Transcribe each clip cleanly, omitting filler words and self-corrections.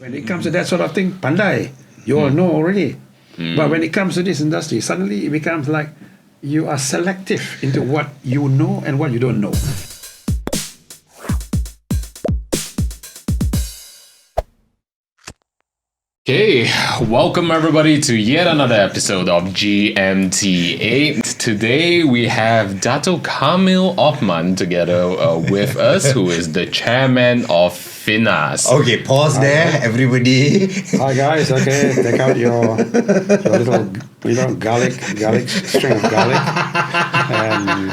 When it comes to that sort of thing, pandai, you all know already. But when it comes to this industry, suddenly it becomes like you are selective into what you know and what you don't know. Okay, welcome everybody to yet another episode of GMT8. Today we have Dato Kamil Othman together with us, who is the chairman of FINAS. Okay, pause there, everybody. Hi guys, okay, take out your little, garlic, string of garlic, and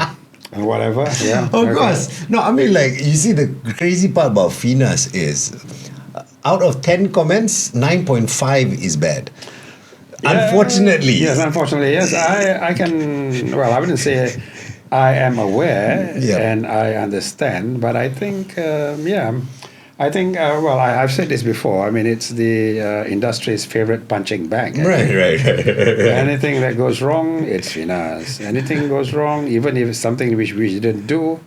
whatever. Yeah. Of course. No, I mean, like, you see, the crazy part about FINAS is, out of 10 comments, 9.5 is bad. Yeah, Unfortunately. Yes, unfortunately, yes. I can, well, I wouldn't say I am aware and I understand, but I think, I've said this before. I mean, it's the industry's favorite punching bag. Right. Anything that goes wrong, it's FINAS. Anything goes wrong, even if it's something which we didn't do,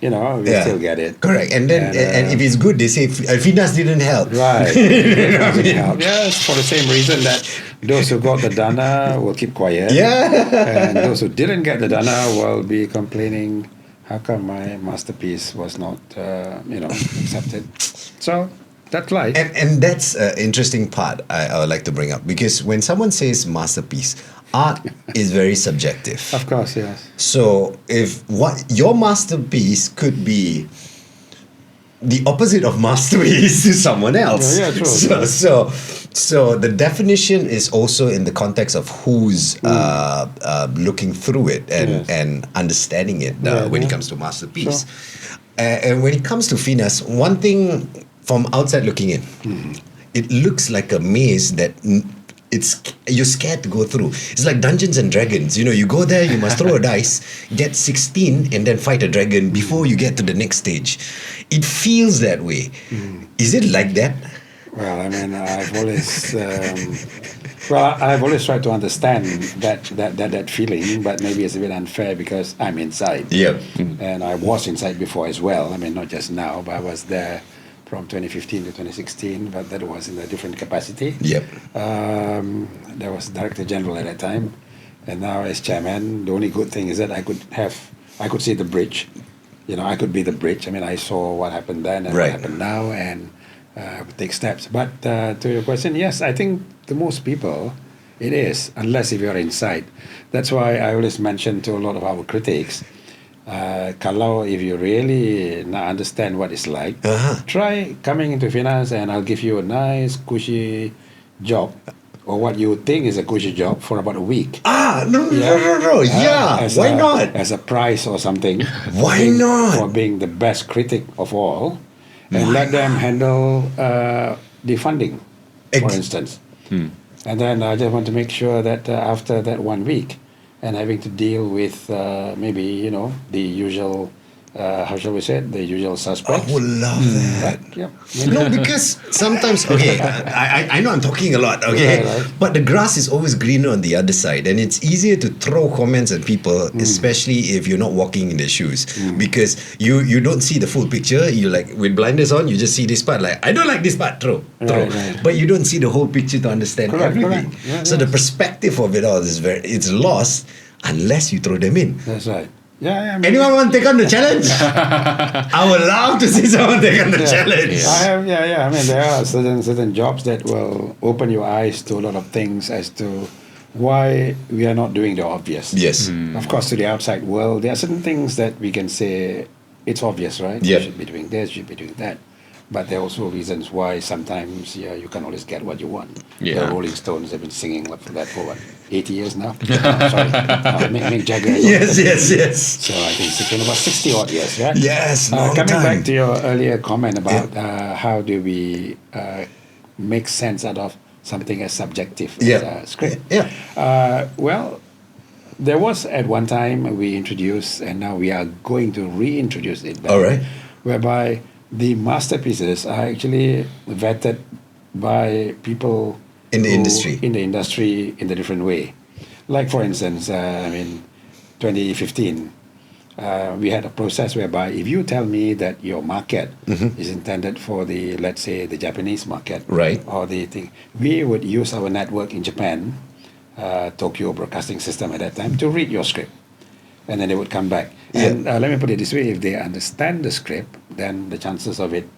we still get it. Correct. And then, and if it's good, they say FINAS didn't help. Right. Doesn't help. Yes, for the same reason that those who got the dana will keep quiet. Yeah. And those who didn't get the dana will be complaining, how come my masterpiece was not, accepted? So that's life. And that's an interesting part I would like to bring up, because when someone says masterpiece, art is very subjective. Of course, yes. So if what your masterpiece could be the opposite of masterpiece to someone else. Yeah, true. So the definition is also in the context of who's looking through it and understanding it when it comes to masterpiece. Sure. And when it comes to FINAS, one thing from outside looking in, it looks like a maze that you're scared to go through. It's like Dungeons and Dragons. You go there, you must throw a dice, get 16, and then fight a dragon before you get to the next stage. It feels that way. Is it like that? Well, I mean, I've always tried to understand that feeling, but maybe it's a bit unfair because I'm inside. Yep. And I was inside before as well. I mean, not just now, but I was there from 2015 to 2016, but that was in a different capacity. Yep. There was Director General at that time, and now as chairman, the only good thing is that I could see the bridge. I could be the bridge. I mean, I saw what happened then and what happened now, and take steps. But to your question, yes, I think to most people, it is, unless if you're inside. That's why I always mention to a lot of our critics, kalau if you really understand what it's like, try coming into FINAS and I'll give you a nice cushy job, or what you think is a cushy job, for about a week. No. Why not? As a prize or something. Why not? For being the best critic of all, and let them handle the funding, for instance. And then I just want to make sure that after that 1 week, and having to deal with maybe the usual, how shall we say it, the usual suspects. I would love that. But, yeah. No, because sometimes, I know I'm talking a lot, okay, right. but the grass is always greener on the other side, and it's easier to throw comments at people, especially if you're not walking in their shoes, because you don't see the full picture. You like, with blinders on, you just see this part, like, I don't like this part, throw. Right. But you don't see the whole picture to understand everything. Yeah, so the perspective of it all is it's lost unless you throw them in. That's right. Yeah. I mean, anyone want to take on the challenge? I would love to see someone take on the challenge. I mean, there are certain jobs that will open your eyes to a lot of things as to why we are not doing the obvious. Yes. Of course, to the outside world, there are certain things that we can say it's obvious, right? Yep. You should be doing this, you should be doing that. But there are also reasons why sometimes you can't always get what you want. Yeah. The Rolling Stones have been singing for that for 80 years now? Mick Jagger. Yes. So I think it's been about 60 odd years, right? Yes, coming back to your earlier comment about how do we make sense out of something as subjective as a script. Well, there was at one time we introduced, and now we are going to reintroduce it back, all right, whereby the masterpieces are actually vetted by people in the industry in a different way. Like, for instance, 2015, we had a process whereby if you tell me that your market is intended for the, let's say, the Japanese market, Right. or the thing, we would use our network in Japan, Tokyo Broadcasting System at that time, to read your script. And then they would come back. Yeah. And let me put it this way, if they understand the script, then the chances of it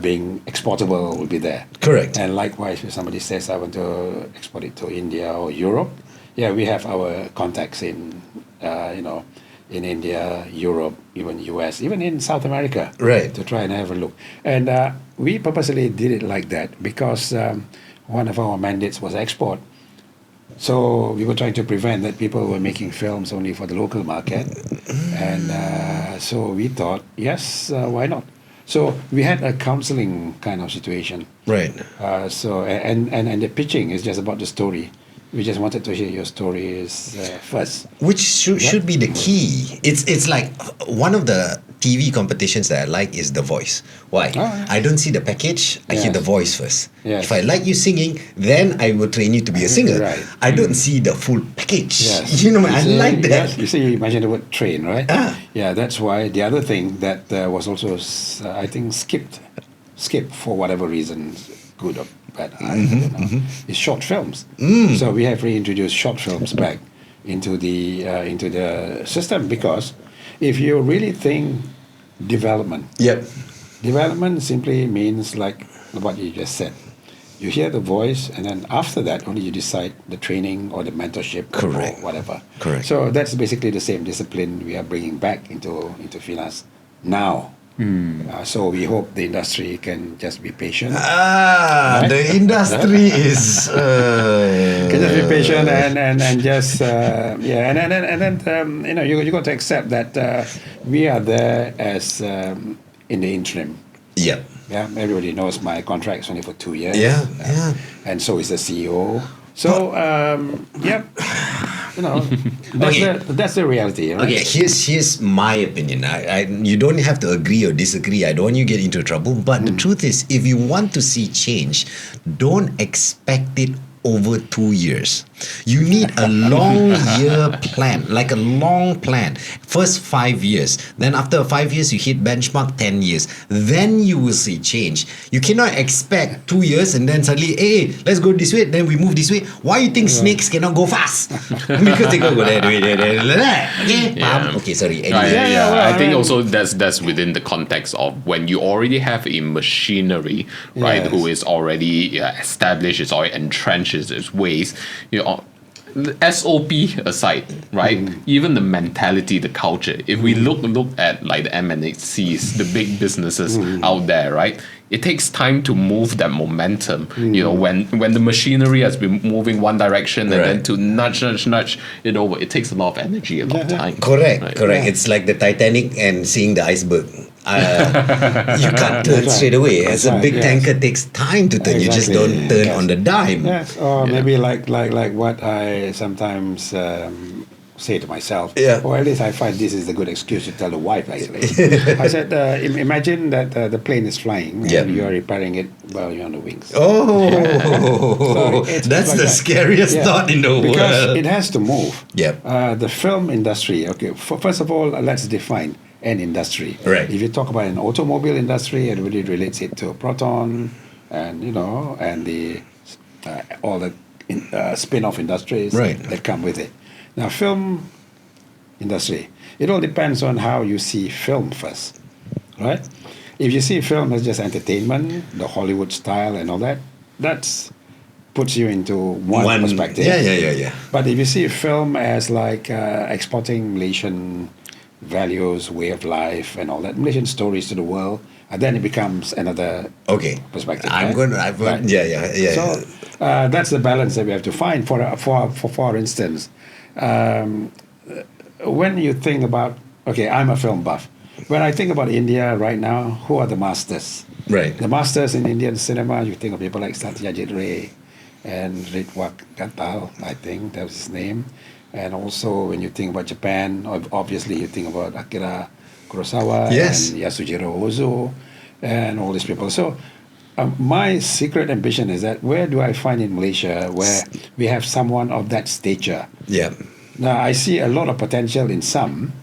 being exportable will be there. Correct. And likewise, if somebody says, I want to export it to India or Europe, we have our contacts in, in India, Europe, even US, even in South America, Right. to try and have a look. And we purposely did it like that because one of our mandates was export. So we were trying to prevent that people were making films only for the local market. And so we thought, yes, why not? So we had a counseling kind of situation. Right. So and the pitching is just about the story. We just wanted to hear your stories first. Which should be the key. It's like one of the TV competitions that I like is The Voice. Why? Oh, yeah. I don't see the package, I hear Yes. the voice first. Yes. If I like you singing, then I will train you to be a singer. Right. I don't see the full package. Yes. You know, I see, like that. Yes, you see, you mentioned the word train, right? Ah. Yeah, that's why the other thing that was also, I think, skipped for whatever reason, good or bad, I don't know, is short films. So we have reintroduced short films back into the system, because if you really think development, Yep. development simply means like what you just said. You hear the voice, and then after that, only you decide the training or the mentorship Correct. or whatever. Correct. So that's basically the same discipline we are bringing back into FINAS now. So we hope the industry can just be patient. Ah, Right? the industry is. Can just be patient and just and then you got to accept that we are there as in the interim. Yep. Yeah, everybody knows my contract is only for 2 years. Yeah, yeah. And so is the CEO. So, that's the reality. Right? Okay, here's my opinion. You don't have to agree or disagree. I don't want you to get into trouble. But the truth is, if you want to see change, don't expect it over 2 years. You need a long year plan, like a long plan. First 5 years. Then after 5 years, you hit benchmark 10 years. Then you will see change. You cannot expect 2 years and then suddenly, hey, let's go this way, then we move this way. Why you think snakes cannot go fast? Because they go there, there, there. Okay? Yeah. Okay, sorry. Right, Anyway. yeah, well, I think I mean- also that's within the context of when you already have a machinery, right, Yes. who is already established, is already entrenched its ways. SOP aside, right? Even the mentality, the culture. If we look at like the MNCs, the big businesses out there, right? It takes time to move that momentum. When the machinery has been moving one direction and then Right. to nudge it over, it takes a lot of energy, a lot of time. Correct, Right. correct. It's like the Titanic and seeing the iceberg. You can't turn That's straight right. away. As a That's big right, yes. tanker takes time to turn. You just Exactly. don't turn Yes. on the dime. Yes, or maybe like what I sometimes say to myself. Yeah. Or at least I find this is a good excuse to tell the wife, actually. I said, imagine that the plane is flying Yeah. and you're repairing it while you're on the wings. Oh, it's that's like the that. scariest Yeah. thought in the Because world. it has to move. Yep. The film industry, okay, first of all, let's define an industry. Right. If you talk about an automobile industry, everybody relates it to Proton and, and the all the spin-off industries Right. that come with it. Now, film industry, it all depends on how you see film first, right? If you see film as just entertainment, the Hollywood style and all that, that's puts you into one perspective. Yeah. But if you see film as like exporting Malaysian values, way of life, and all that, Malaysian stories to the world, and then it becomes another Okay. perspective. I'm right? going to. Right. Yeah. So that's the balance that we have to find. For instance, when you think about, okay, I'm a film buff. When I think about India right now, who are the masters? Right. The masters in Indian cinema, you think of people like Satyajit Ray and Ritwak Katal, I think that was his name. And also when you think about Japan, obviously you think about Akira Kurosawa Yes. and Yasujiro Ozu and all these people. So my secret ambition is that where do I find in Malaysia where we have someone of that stature? Yeah. Now, I see a lot of potential in some,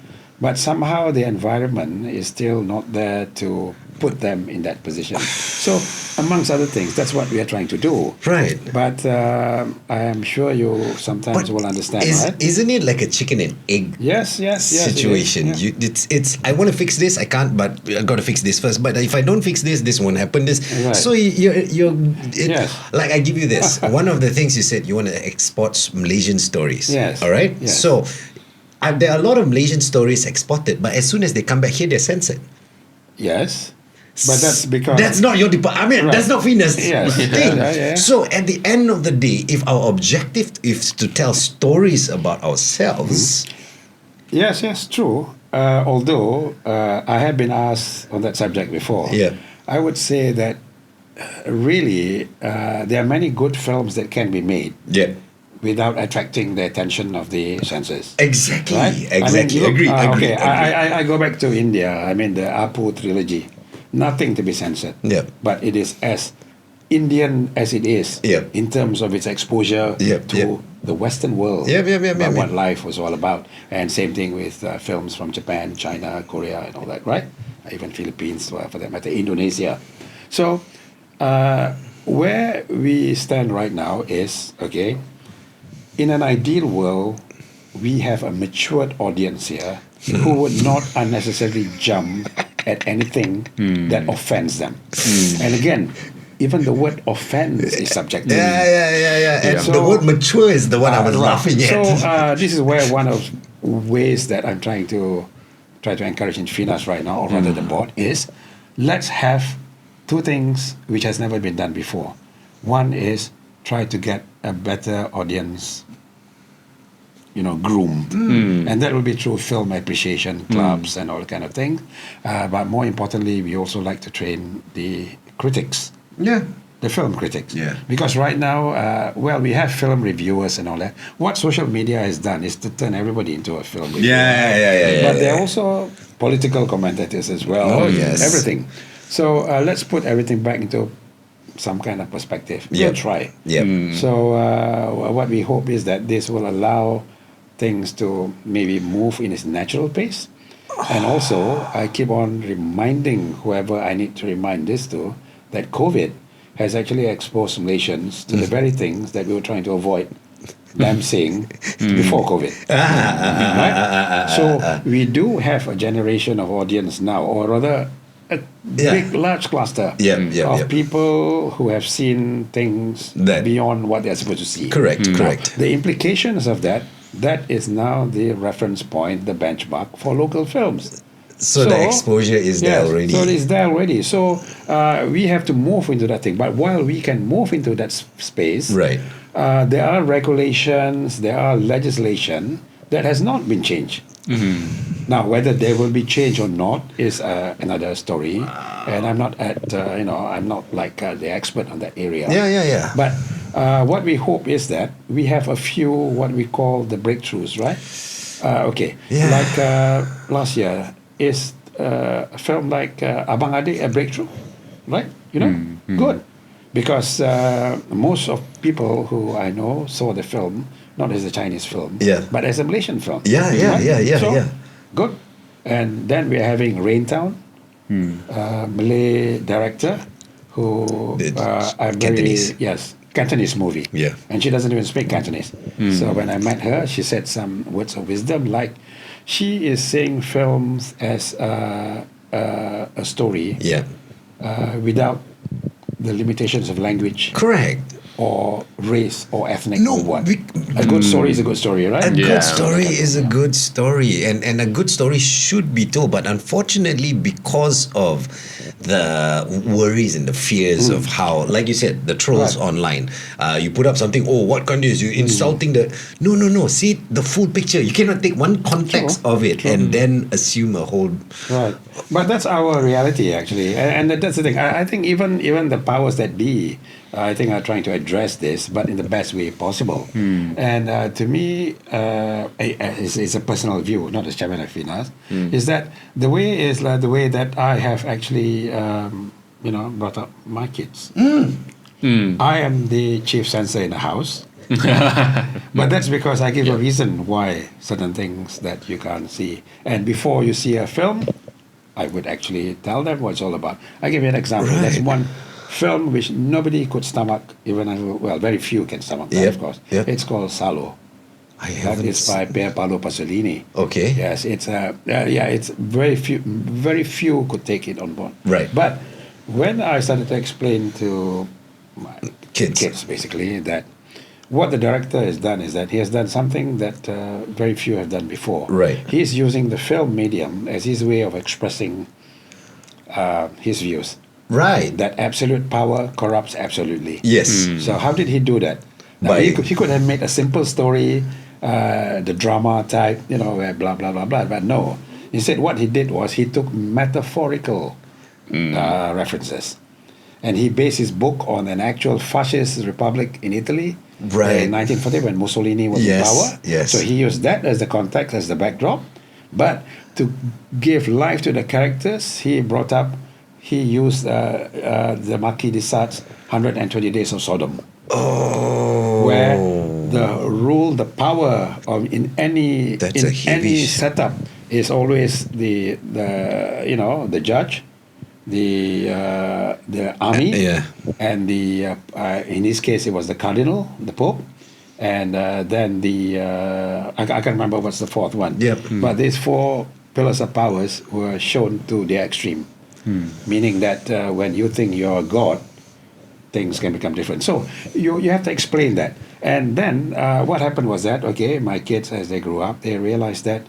but somehow the environment is still not there to put them in that position. So, amongst other things, that's what we are trying to do. Right. But I am sure you sometimes will understand, right? Isn't it like a chicken and egg Yes. situation? It is, It's I want to fix this, I can't, but I got to fix this first. But if I don't fix this, this won't happen. Right. So Yes. like I give you this. One of the things you said, you want to export Malaysian stories. Yes. All right. Yes. So there are a lot of Malaysian stories exported, but as soon as they come back here, they're censored. Yes. But that's because that's not your department. I mean, Right. that's not FINAS Yes. thing. Yeah. So at the end of the day, if our objective is to tell stories about ourselves, Yes, true. Although I have been asked on that subject before, Yeah. I would say that really there are many good films that can be made yeah, without attracting the attention of the censors. exactly, Right? exactly. I mean, look, agree. Okay, I go back to India. I mean, the Apu trilogy, nothing to be censored. Yeah. But it is as Indian as it is Yeah. in terms of its exposure Yeah, to yeah. the Western world. Yeah, What life was all about. And same thing with films from Japan, China, Korea, and all that, right? Even Philippines, for that matter, Indonesia. So, where we stand right now is, okay, in an ideal world, we have a matured audience here who would not unnecessarily jump at anything that offends them. And again, even the word offense is subjective. Yeah. And So- the word mature is the one I was Right. laughing at. So this is where one of ways that I'm trying to encourage in FINAS right now, or rather the board, is let's have two things which has never been done before. One is try to get a better audience, groomed, and that will be through film appreciation clubs and all kind of things. But more importantly, we also like to train the critics. yeah. The film critics. Yeah. Because right now, we have film reviewers and all that. What social media has done is to turn everybody into a film reviewer. Yeah. But they're also political commentators as well. Oh, yes. Everything. So let's put everything back into some kind of perspective. Yeah. We'll try. Yeah. So what we hope is that this will allow things to maybe move in its natural pace. And also, I keep on reminding whoever I need to remind this to, that COVID has actually exposed Malaysians to the very things that we were trying to avoid them seeing before COVID. Right? So we do have a generation of audience now, or rather a big, large cluster of people who have seen things That- beyond what they're supposed to see. Correct. The implications of that is now the reference point, the benchmark for local films. So the exposure is there already. So it's there already. So we have to move into that thing. But while we can move into that space, Right. There are regulations, there are legislation that has not been changed. Now, whether they will be changed or not is another story. And I'm not I'm not like the expert on that area. Yeah. But what we hope is that we have a few what we call the breakthroughs, right? Yeah. Like last year, is a film like Abang Adik a breakthrough, right? Good. Because most of people who I know saw the film not as a Chinese film, but as a Malaysian film. Yeah. So, good. And then we're having Raintown, Malay director who I'm Cantonese. Cantonese movie. Yeah. And she doesn't even speak Cantonese. So when I met her, she said some words of wisdom like she is seeing films as a story without the limitations of language. Correct. Or race or ethnic No, or what. A good story is a good story, right? A good story is a good story, and a good story should be told. But unfortunately, because of the worries and the fears of how, like you said, the trolls online, you put up something. Oh, what country is you insulting the? No. See the full picture. You cannot take one context of it and then assume a whole. Right, but that's our reality actually, and that's the thing. I think even the powers that be, I think are trying to address this, but in the best way possible. And to me, it's a personal view, not as chairman of FINAS, is that the way is like the way that I have actually, brought up my kids. I am the chief censor in the house. But that's because I give a reason why certain things that you can't see. And before you see a film, I would actually tell them what it's all about. I give you an example. Right. There's one film which nobody could stomach, well, very few can stomach that, Yep, of course. yep. It's called Salo. I That haven't. is by Pier Paolo Pasolini. Okay. Yes, it's it's very few could take it on board. Right. But when I started to explain to my Kids. basically, that what the director has done is that he has done something that very few have done before. Right. He's using the film medium as his way of expressing his views. Right. That absolute power corrupts absolutely. Yes. So how did he do that? Now, By- he could have made a simple story, the drama type, where blah blah blah blah. But no, instead what he did was he took metaphorical references, and he based his book on an actual fascist republic in Italy. Right. In 1940, when Mussolini was in Yes, power. yes. So he used that as the context, as the backdrop. But to give life to the characters, he used the Marquis de Sade's 120 Days of Sodom. Oh. Where the power of in any That's a heavy setup is always the judge, the army, Yeah. and the in this case it was the cardinal, the pope, and then I can't remember what's the fourth one. Yep. But these four pillars of powers were shown to their extreme, meaning that when you think you're a god, things can become different. So you have to explain that. And then what happened was that, okay, my kids, as they grew up, they realized that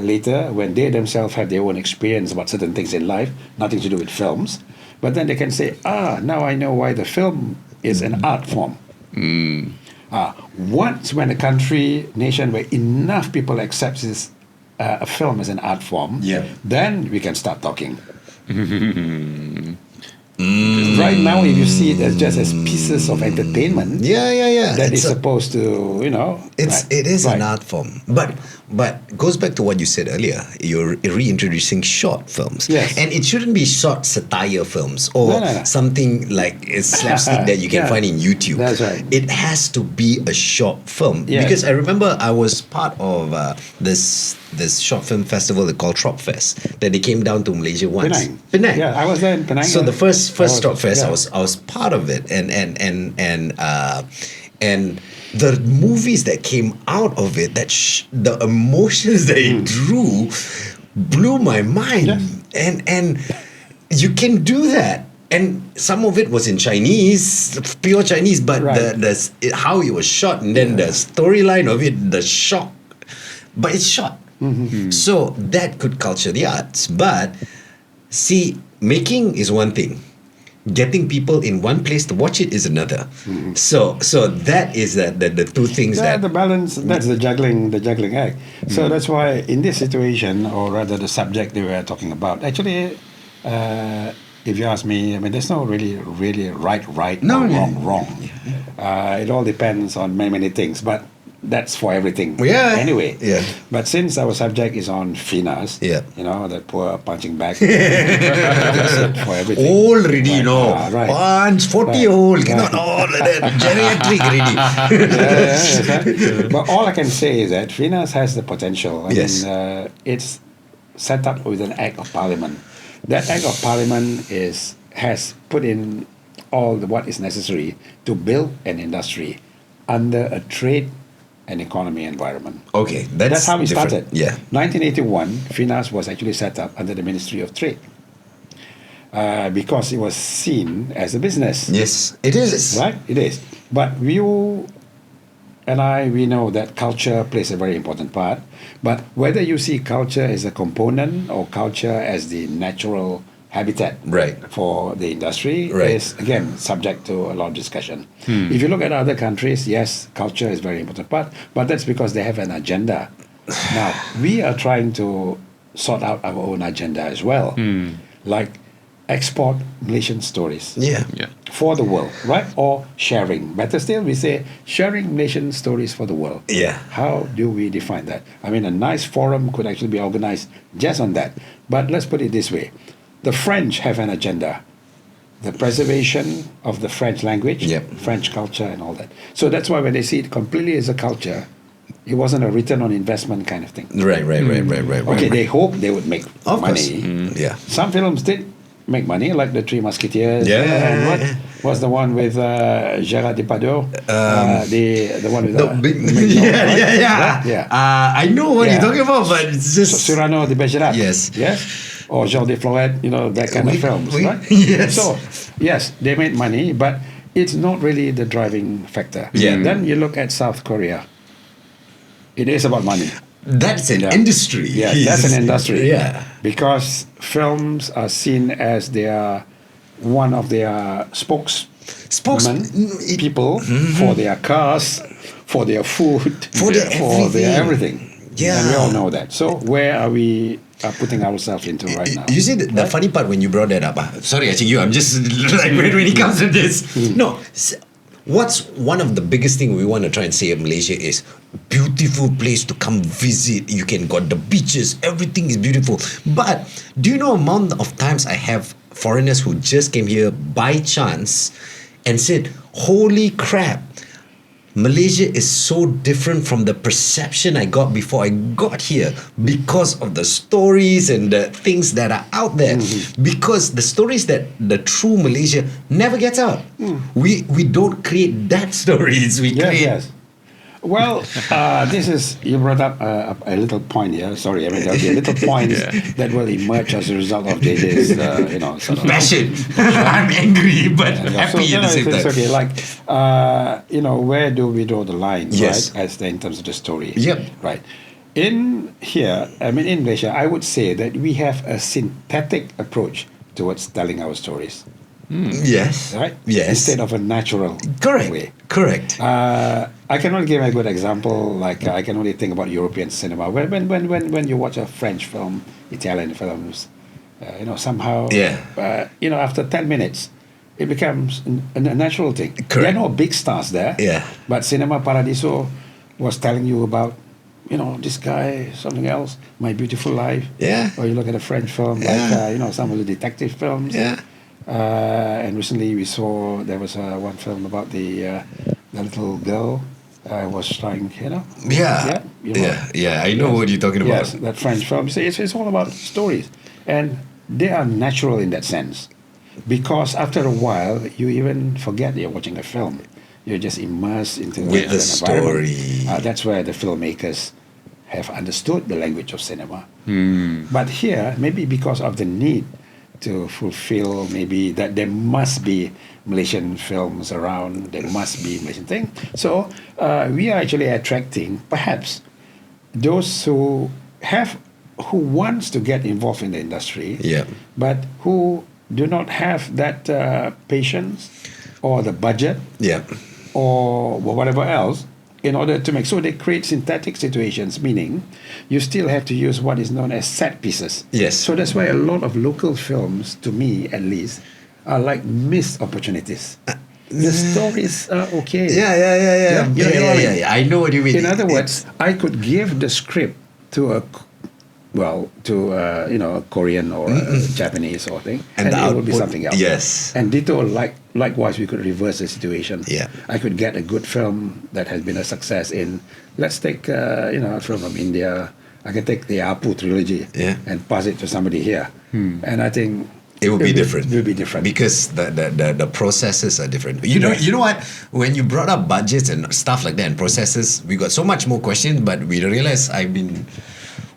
later, when they themselves have their own experience about certain things in life, nothing to do with films, but then they can say, now I know why the film is an art form. Once when a country, nation, where enough people accept this, a film as an art form, Yeah. then we can start talking. Right now, if you see it as just as pieces of entertainment, Yeah. that is It's a- supposed to, It is right. an art form, but goes back to what you said earlier. You're reintroducing short films, Yes. and it shouldn't be short satire films or No. something like a slapstick that you can Yeah. find in YouTube. That's right. It has to be a short film Yes. because I remember I was part of this short film festival they called Trove Fest that they came down to Malaysia once. Penang. Yeah, I was there in Penang. So the first Trove Fest, yeah. I was part of it, and the movies that came out of it, the emotions that it drew, blew my mind. Yeah. And you can do that. And some of it was in Chinese, pure Chinese, but Right. how it was shot, and then the storyline of it, the shock, but it's shot. So that could culture the arts. But see, making is one thing. Getting people in one place to watch it is another. So that is the two things Yeah, that the balance, that's the juggling act. So that's why in this situation, or rather the subject that we are talking about, actually, if you ask me, I mean, there's no really right, No, or yeah. wrong. It all depends on many things, but that's for everything. Yeah. Anyway. Yeah. But since our subject is on FINAS, Yeah. that poor punching bag, that's it for everything. already, Right. punch 40-year-old, Right. not all like that, geriatric already. Yes, right. But all I can say is that FINAS has the potential. I Yes. mean, it's set up with an Act of Parliament. That Act of Parliament has put in what is necessary to build an industry under a trade and economy environment. Okay, That's how we different. started. Yeah. 1981, FINAS was actually set up under the Ministry of Trade because it was seen as a business. Yes, it is. Right? It is. But you and we know that culture plays a very important part. But whether you see culture as a component or culture as the natural habitat Right. for the industry Right. is, again, subject to a lot of discussion. If you look at other countries, yes, culture is a very important part, but that's because they have an agenda. Now, we are trying to sort out our own agenda as well, like export Malaysian stories Yeah. for the world, right? Or sharing. Better still, we say sharing Malaysian stories for the world. Yeah. How do we define that? I mean, a nice forum could actually be organized just on that. But let's put it this way. The French have an agenda. the preservation of the French language, Yep. French culture, and all that. So that's why when they see it completely as a culture, it wasn't a return on investment kind of thing. Right. Okay, they hope they would make Of course. money. Yeah. Some films did make money, like The Three Musketeers. Yeah. And what was the one with Gérard Depardieu? The one with yeah. I know what Yeah. you're talking about, but it's just Cyrano de Bergerac. Yes. Or Jean de Florette, that kind of films, right? Yes. So, yes, they made money, but it's not really the driving factor. Yeah. Then you look at South Korea. It is about money. That's an Yeah. industry. Yes, that's an industry. Yeah. Because films are seen as one of their people for their cars, for their food, For their everything. everything. Yeah. And we all know that. So where are we putting ourselves into right now? You see, the funny part when you brought that up, sorry, I think I'm just like when it comes to this. No, what's one of the biggest thing we want to try and say of Malaysia is beautiful place to come visit. You can got the beaches, everything is beautiful. But do you know amount of times I have foreigners who just came here by chance and said, holy crap, Malaysia is so different from the perception I got before I got here because of the stories and the things that are out there. Because the stories that the true Malaysia never gets out. We don't create that stories. We create. Yes. Well, you brought up a little point here. Sorry, I mean, there'll be a little point that will emerge as a result of JJ's, sort of Passion. I'm angry, but happy at the same it's time. okay. Like, where do we draw the line, Yes. right? In terms of the story. Yep. Right. In Malaysia, I would say that we have a synthetic approach towards telling our stories, Yes. right? Yes. Instead of a natural Correct. way. Correct. I can only give a good example. Like I can only think about European cinema. When you watch a French film, Italian films, somehow, after 10 minutes, it becomes a natural thing. Correct. There are no big stars there. Yeah. But Cinema Paradiso was telling you about, this guy, something else, My Beautiful Life. Yeah. Or you look at a French film, Yeah. like some of the detective films. Yeah. And recently we saw there was one film about the little girl was trying, Yeah. I know what you're talking about. Yes, that French film. See, it's all about stories, and they are natural in that sense, because after a while you even forget you're watching a film. You're just immersed into With the an environment. story. That's where the filmmakers have understood the language of cinema. But here, maybe because of the need to fulfill, maybe that there must be Malaysian films around, there must be Malaysian thing. So we are actually attracting perhaps those who wants to get involved in the industry, but who do not have that patience or the budget, or whatever else, in order to make. So they create synthetic situations, meaning you still have to use what is known as set pieces. Yes. So that's why a lot of local films, to me at least, are like missed opportunities. The stories are okay. Yeah. You know what I mean? I know what you mean. In other words, I could give the script to a Korean or a Japanese or thing, and it would be something else. Yes. And ditto, likewise, we could reverse the situation. Yeah. I could get a good film that has been a success in, let's take, a film from India. I can take the Apu trilogy and pass it to somebody here. And I think it will be different. It will be different because the processes are different. You know what? When you brought up budgets and stuff like that and processes, we got so much more questions, but we realized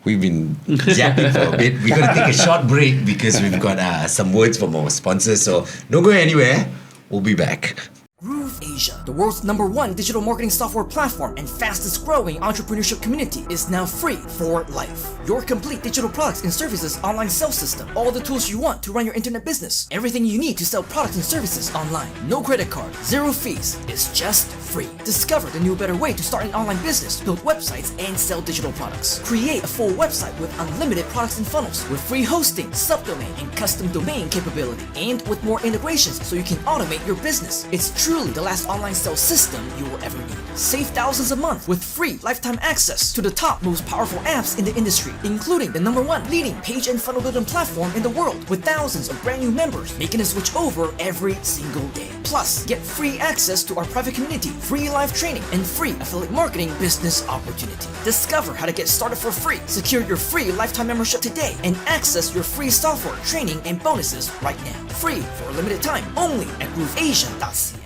we've been yapping for a bit. We're going to take a short break because we've got some words from our sponsors. So don't go anywhere. We'll be back. Groove Asia, the world's #1 digital marketing software platform and fastest growing entrepreneurship community, is now free for life. Your complete digital products and services online sales system, all the tools you want to run your internet business, everything you need to sell products and services online. No credit card, zero fees, it's just free. Discover the new better way to start an online business, build websites, and sell digital products. Create a full website with unlimited products and funnels with free hosting, subdomain, and custom domain capability, and with more integrations so you can automate your business. It's truly the last online sales system you will ever need. Save thousands a month with free lifetime access to the top most powerful apps in the industry, including the #1 leading page and funnel building platform in the world with thousands of brand new members making a switch over every single day. Plus, get free access to our private community, free live training, and free affiliate marketing business opportunity. Discover how to get started for free, secure your free lifetime membership today, and access your free software, training, and bonuses right now. Free for a limited time, only at grooveasia.ca.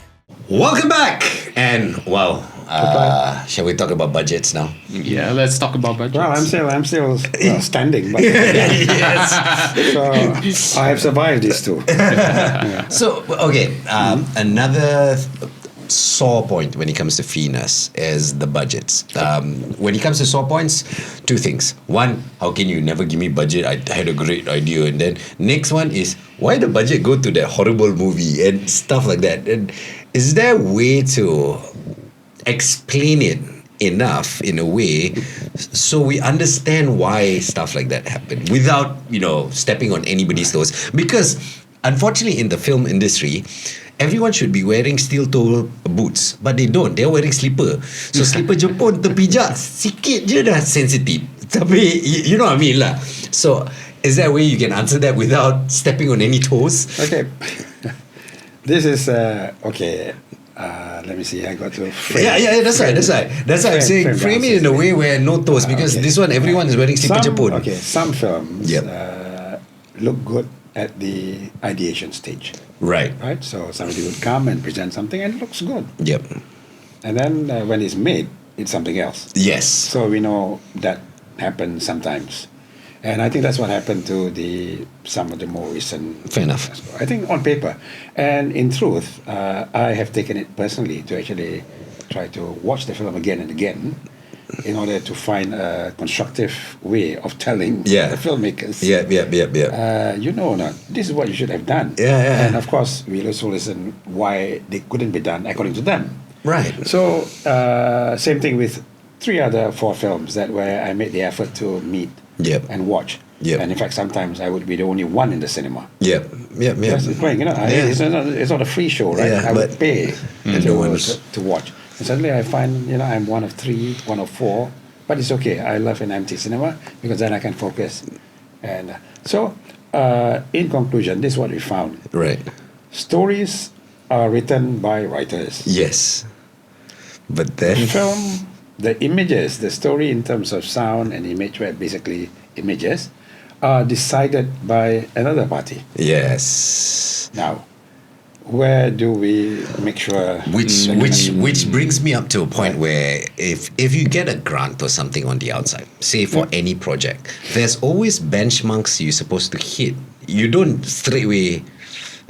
Welcome back! And wow, shall we talk about budgets now? Yeah, let's talk about budgets. Well, I'm still standing, but Yes. so I have survived these two. So, okay, another sore point when it comes to FINAS is the budgets. When it comes to sore points, two things. One, how can you never give me budget? I had a great idea. And then next one is, why the budget go to that horrible movie and stuff like that? And is there a way to explain it enough in a way so we understand why stuff like that happen without, stepping on anybody's toes? Because unfortunately in the film industry, everyone should be wearing steel-toe boots, but they don't. They're wearing slipper. So slipper Jepun terpijak sikit je dah sensitive. Tapi you know what I mean lah. So is there a way you can answer that without stepping on any toes? Okay. This is okay. Let me see. I got to frame. Yeah. That's right. That's why I'm saying frame it in a way where no toes, because this one everyone is wearing slipper Jepun. Okay. Some films look good at the ideation stage. Right. So somebody would come and present something and it looks good. Yep. And then when it's made, it's something else. Yes. So we know that happens sometimes. And I think that's what happened to some of the more recent. Fair enough. I think on paper. And in truth, I have taken it personally to actually try to watch the film again and again in order to find a constructive way of telling the filmmakers. Yeah. This is what you should have done. Yeah. And of course, we also listen why they couldn't be done according to them. Right. So, same thing with 4 films where I made the effort to meet and watch. Yep. And in fact, sometimes I would be the only one in the cinema. Yep. That's the point, it's not a free show, right? Yeah, I would pay to watch. And suddenly I find, I'm one of 3, one of 4, but it's okay. I love an empty cinema because then I can focus. And so, in conclusion, this is what we found. Right. Stories are written by writers. Yes. But then Film, the images, the story in terms of sound and image, where basically images, are decided by another party. Yes. Now, where do we make sure? Which brings me up to a point where if you get a grant or something on the outside, say for any project, there's always benchmarks you're supposed to hit. You don't straight away.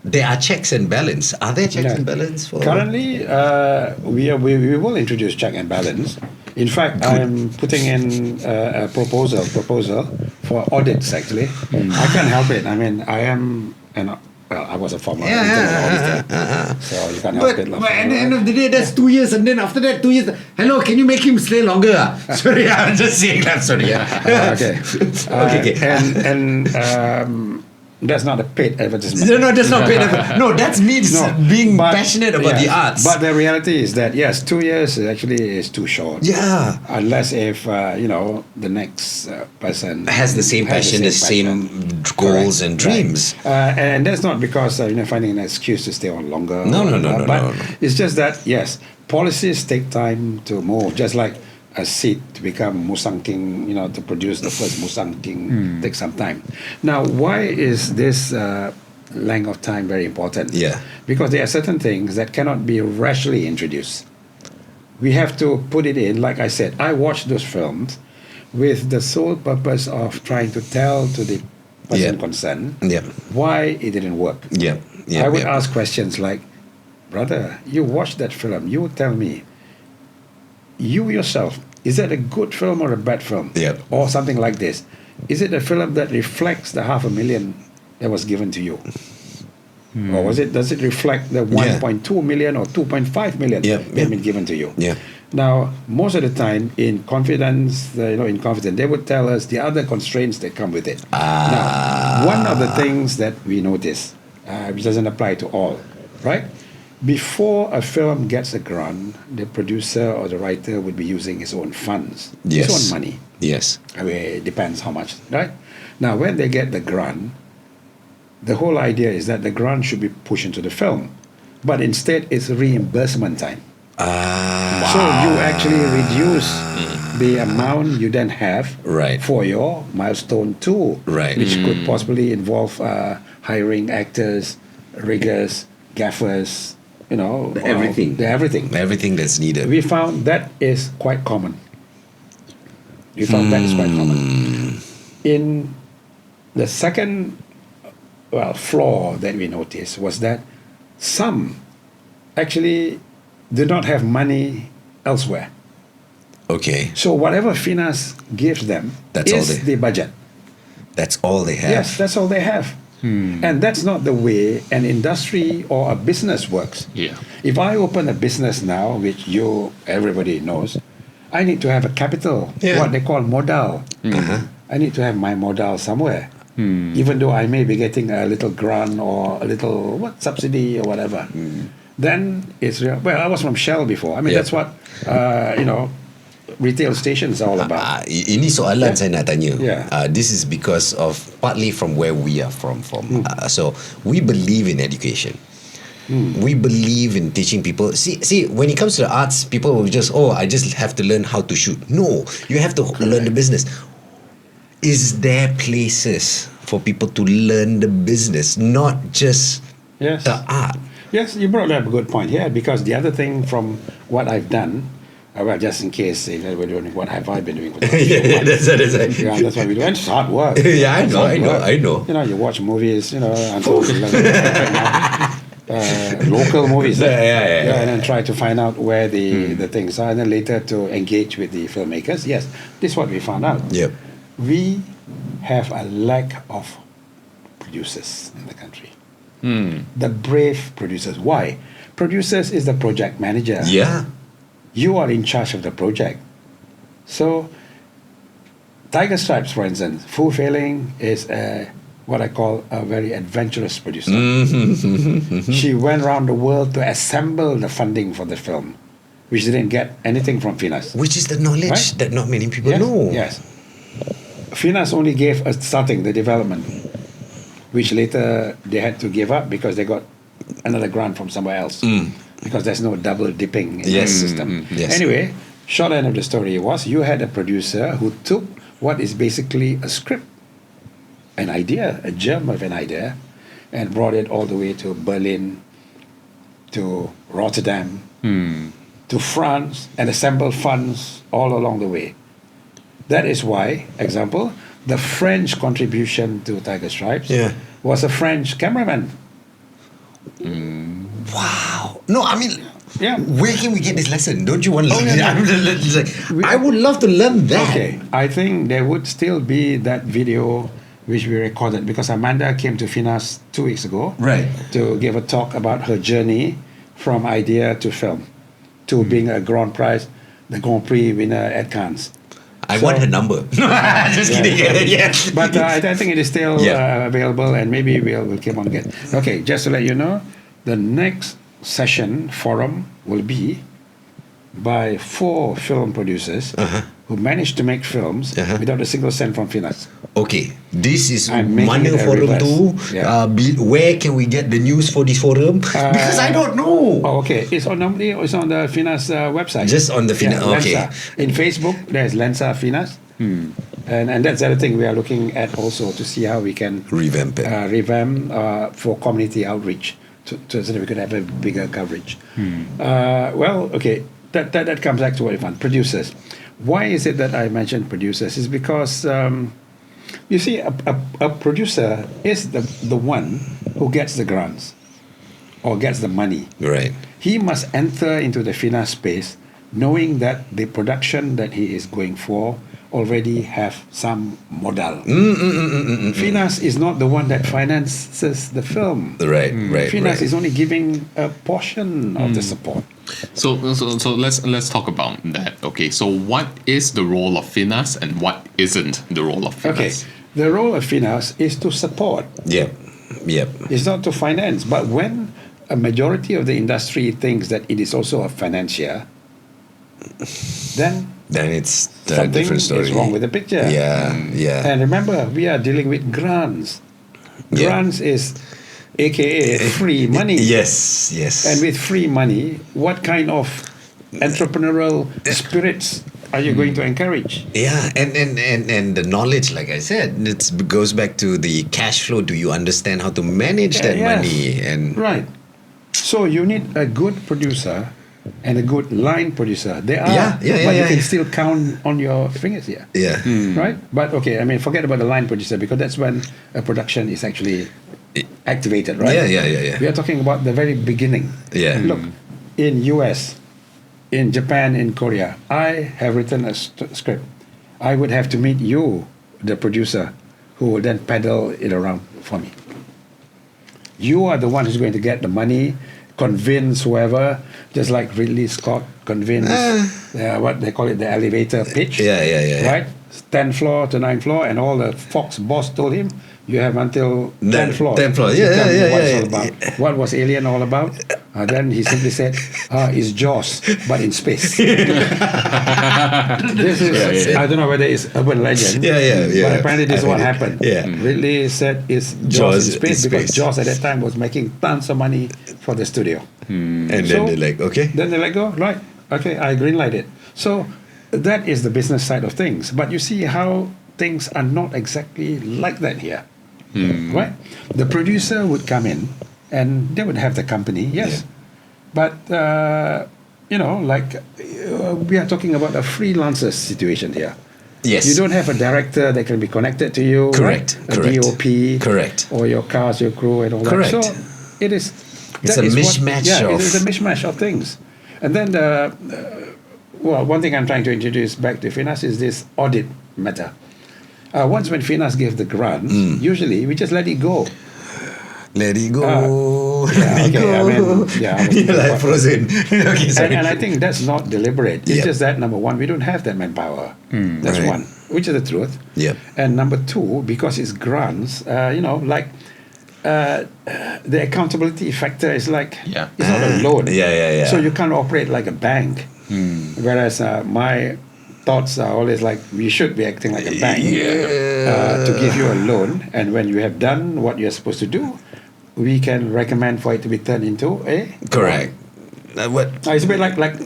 There are checks and balance. Are there checks and balance for? Currently, we will introduce check and balance. In fact, I'm putting in a proposal for audits. Actually, I can't help it. I mean, I am I was a former internal auditor, so you can't help it. But at the end of the day, that's 2 years, and then after that 2 years, hello, can you make him stay longer? Sorry, I'm just saying that. Sorry. Okay. And that's not a paid advertisement. No, that's not paid advertisement. No, that's me being passionate about the arts. But the reality is that, yes, 2 years is too short. Yeah. Unless if, the next person has the same passion, the same goals and dreams. Right. And that's not because, finding an excuse to stay on longer. No. It's just that, yes, policies take time to move, just like a seed to become Musang King, to produce the first Musang King takes some time. Now, why is this length of time very important? Yeah. Because there are certain things that cannot be rashly introduced. We have to put it in, like I said, I watched those films with the sole purpose of trying to tell to the person concerned why it didn't work. I would ask questions like, brother, you watched that film, you tell me, you yourself, is that a good film or a bad film? Or something like this. Is it a film that reflects the 500,000 that was given to you? Or does it reflect the 1.2 million or 2.5 million that have been given to you? Now, most of the time, in confidence, they would tell us the other constraints that come with it. Now, one of the things that we notice, which doesn't apply to all, right, before a film gets a grant, the producer or the writer would be using his own funds, Yes. his own money. Yes. I mean, it depends how much, right? Now, when they get the grant, the whole idea is that the grant should be pushed into the film, but instead it's reimbursement time. So you actually reduce the amount you then have Right. for your milestone 2, Right. which could possibly involve hiring actors, riggers, gaffers, Everything. everything. Everything that's needed. We found that is quite common. In the second, flaw that we noticed was that some actually did not have money elsewhere. Okay. So whatever FINAS gives them That's all is they- the budget. That's all they have. Yes, that's all they have. And that's not the way an industry or a business works. Yeah. If I open a business now, which everybody knows, I need to have a capital, Yeah. what they call modal. I need to have my modal somewhere. Even though I may be getting a little grant or a little subsidy or whatever. Then it's real. Well, I was from Shell before. I mean, Yeah. that's what retail stations are all about. Ini soalan saya nak tanya. Yeah. This is because of partly from where we are from. So we believe in education. We believe in teaching people. See, when it comes to the arts, people will just, I just have to learn how to shoot. No, you have to learn the business. Is there places for people to learn the business, not just Yes. the art? Yes, you brought up a good point here, because the other thing from what I've done, just in case we're doing, what have I been doing? For the last few months? That's what we do. And it's hard work. Yeah, I It's know, hard I know. work. You watch movies, until 11, local movies. Yeah. And then try to find out where the things are, and then later to engage with the filmmakers. Yes, this is what we found out. Yep. We have a lack of producers in the country. The brave producers. Why? Producers is the project manager. Yeah. You are in charge of the project. So, Tiger Stripes, for instance, Fu Fei-ling is what I call a very adventurous producer. She went around the world to assemble the funding for the film, which didn't get anything from FINAS. Which is the knowledge Right? that not many people Yes, know. yes. FINAS only gave us starting the development, which later they had to give up because they got another grant from somewhere else. Because there's no double dipping in the system. Yes. Anyway, short end of the story was you had a producer who took what is basically a script, an idea, a germ of an idea, and brought it all the way to Berlin, to Rotterdam, to France, and assembled funds all along the way. That is why, example, the French contribution to Tiger Stripes was a French cameraman. Wow. No, I mean, Yeah. where can we get this lesson? Don't you want to learn? yeah. I would love to learn that. Okay, I think there would still be that video which we recorded because Amanda came to FINAS 2 weeks ago, Right. to give a talk about her journey from idea to film, to being a Grand Prix winner at Cannes. I want her number. Just kidding. Yeah. But I think it is still Yeah. available, and maybe we'll keep on getting. Okay, just to let you know, the next session forum will be by 4 film producers who managed to make films without a single cent from FINAS. Okay, this is I'm making mana it a forum reverse. tu? Yeah. Where can we get the news for this forum? Because I don't know. Oh, okay. It's on the FINAS website. Just on the FINAS, okay. Lensa. In Facebook, there's Lensa FINAS. And that's the other thing we are looking at also, to see how we can Revamp it. revamp for community outreach, so that we could have a bigger coverage. Okay, that comes back to what we found. Producers. Why is it that I mentioned producers? Is because you see, a producer is the one who gets the grants or gets the money. Right. He must enter into the FINAS space knowing that the production that he is going for already have some modal. FINAS is not the one that finances the film. Right. FINAS is only giving a portion of the support. So let's talk about that. Okay, so what is the role of FINAS and what isn't the role of FINAS? Okay, the role of FINAS is to support. Yep. It's not to finance. But when a majority of the industry thinks that it is also a financier, then it's a something different story. is wrong with the picture. Yeah. And remember, we are dealing with grants. Grants is AKA free money. Yes. And with free money, what kind of entrepreneurial spirits are you going to encourage? Yeah, and the knowledge, like I said, it goes back to the cash flow. Do you understand how to manage that money? And right. So you need a good producer and a good line producer. They are, but you can still count on your fingers here. Yeah. Right? But okay, I mean, forget about the line producer, because that's when a production is actually activated, right? Yeah. We are talking about the very beginning. Yeah. Look, in US, in Japan, in Korea, I have written a script. I would have to meet you, the producer, who will then peddle it around for me. You are the one who's going to get the money, convince whoever, just like Ridley Scott convinced, what they call it, the elevator pitch. Yeah. Right? 10th floor to 9th floor, and all the Fox boss told him, you have until 10th floor. 10th floor, to tell me what it's all yeah. about. What was Alien all about? Then he simply said, it's Jaws, but in space. This is, I don't know whether it's urban legend, but apparently this is what happened. Ridley said it's Jaws in space, because Jaws at that time was making tons of money for the studio. And then they're like, okay. Then they let go, right, okay, I greenlight it. So that is the business side of things. But you see how things are not exactly like that here. Right? The producer would come in and they would have the company, yes. But, we are talking about a freelancer situation here. Yes. You don't have a director that can be connected to you. Correct. Right? A DOP. Correct. Or your cast, your crew, and all Correct. that. So it is. It's a mismatch it is a mishmash of things. And then one thing I'm trying to introduce back to FINAS is this audit matter. Once when FINAS gave the grants, usually we just let it go. Let it go. You're like frozen. Okay, sorry. And I think that's not deliberate. It's just that, number one, we don't have that manpower. That's one, which is the truth. Yep. And number two, because it's grants, the accountability factor is like, it's not a loan. So you can't operate like a bank. Whereas my thoughts are always like, we should be acting like a bank to give you a loan. And when you have done what you're supposed to do, we can recommend for it to be turned into a correct. It's a bit like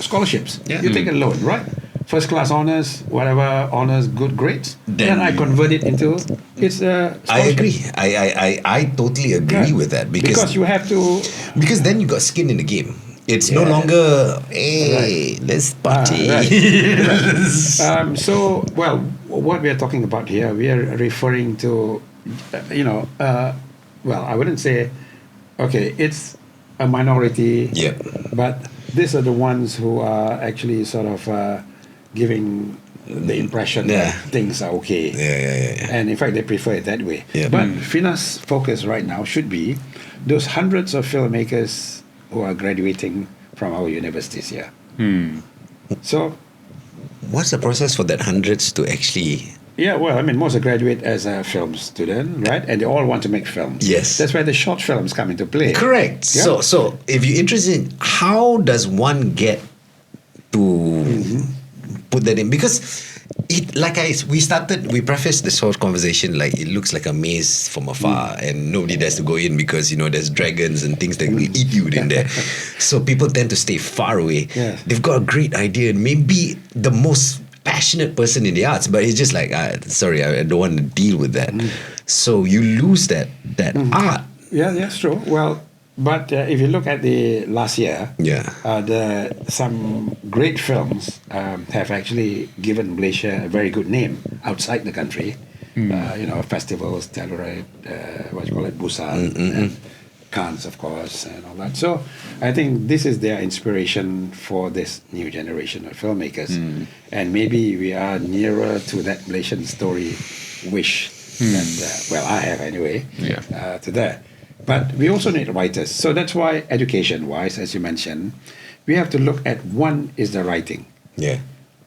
scholarships. You take a loan, right? First class honors, whatever honors, good grades. Then I convert it into I agree. I totally agree with that because you have to, because then you got skin in the game. It's no longer, hey, let's party. So, what we are talking about here, we are referring to, I wouldn't say, it's a minority, but these are the ones who are actually sort of giving the impression that things are okay. And in fact, they prefer it that way. But FINAS' focus right now should be those hundreds of filmmakers who are graduating from our universities here. So, what's the process for that hundreds to actually? Most are graduate as a film student, right? And they all want to make films. Yes. That's where the short films come into play. Correct. Yeah? So if you're interested, how does one get to put that in? Because we prefaced this whole conversation like it looks like a maze from afar and nobody dares to go in because there's dragons and things that will eat you in there. So people tend to stay far away. They've got a great idea and maybe the most passionate person in the arts, but it's just like sorry, I don't want to deal with that. So you lose that art. Yeah, that's true. Well, but if you look at the last year, some great films have actually given Malaysia a very good name outside the country. Festivals, Telluride, Busan, Cannes, of course, and all that. So I think this is their inspiration for this new generation of filmmakers. And maybe we are nearer to that Malaysian story wish that, I have anyway, to that. But we also need writers. So that's why education-wise, as you mentioned, we have to look at one is the writing.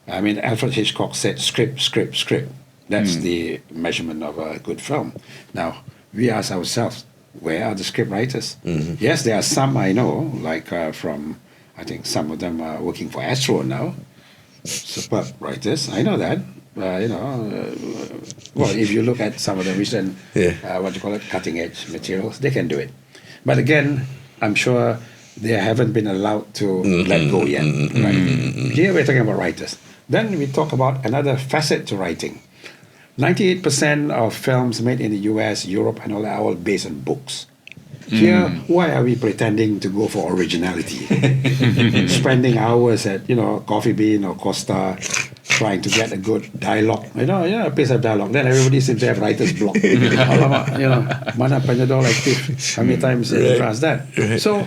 Alfred Hitchcock said script. That's the measurement of a good film. Now, we ask ourselves, Where are the script writers? Yes, there are some I know, like from, I think some of them are working for Astro now. Superb writers, I know that. Well, if you look at some of the recent, cutting edge materials, they can do it. But again, I'm sure they haven't been allowed to let go yet. Right? Here we're talking about writers. Then we talk about another facet to writing. 98% of films made in the US, Europe, and all that are all based on books. Here, why are we pretending to go for originality? Spending hours at, Coffee Bean or Costa trying to get a good dialogue, a piece of dialogue. Then everybody seems to have writer's block. Alamak, mana penyedor aktif. How many times did you trust that? So,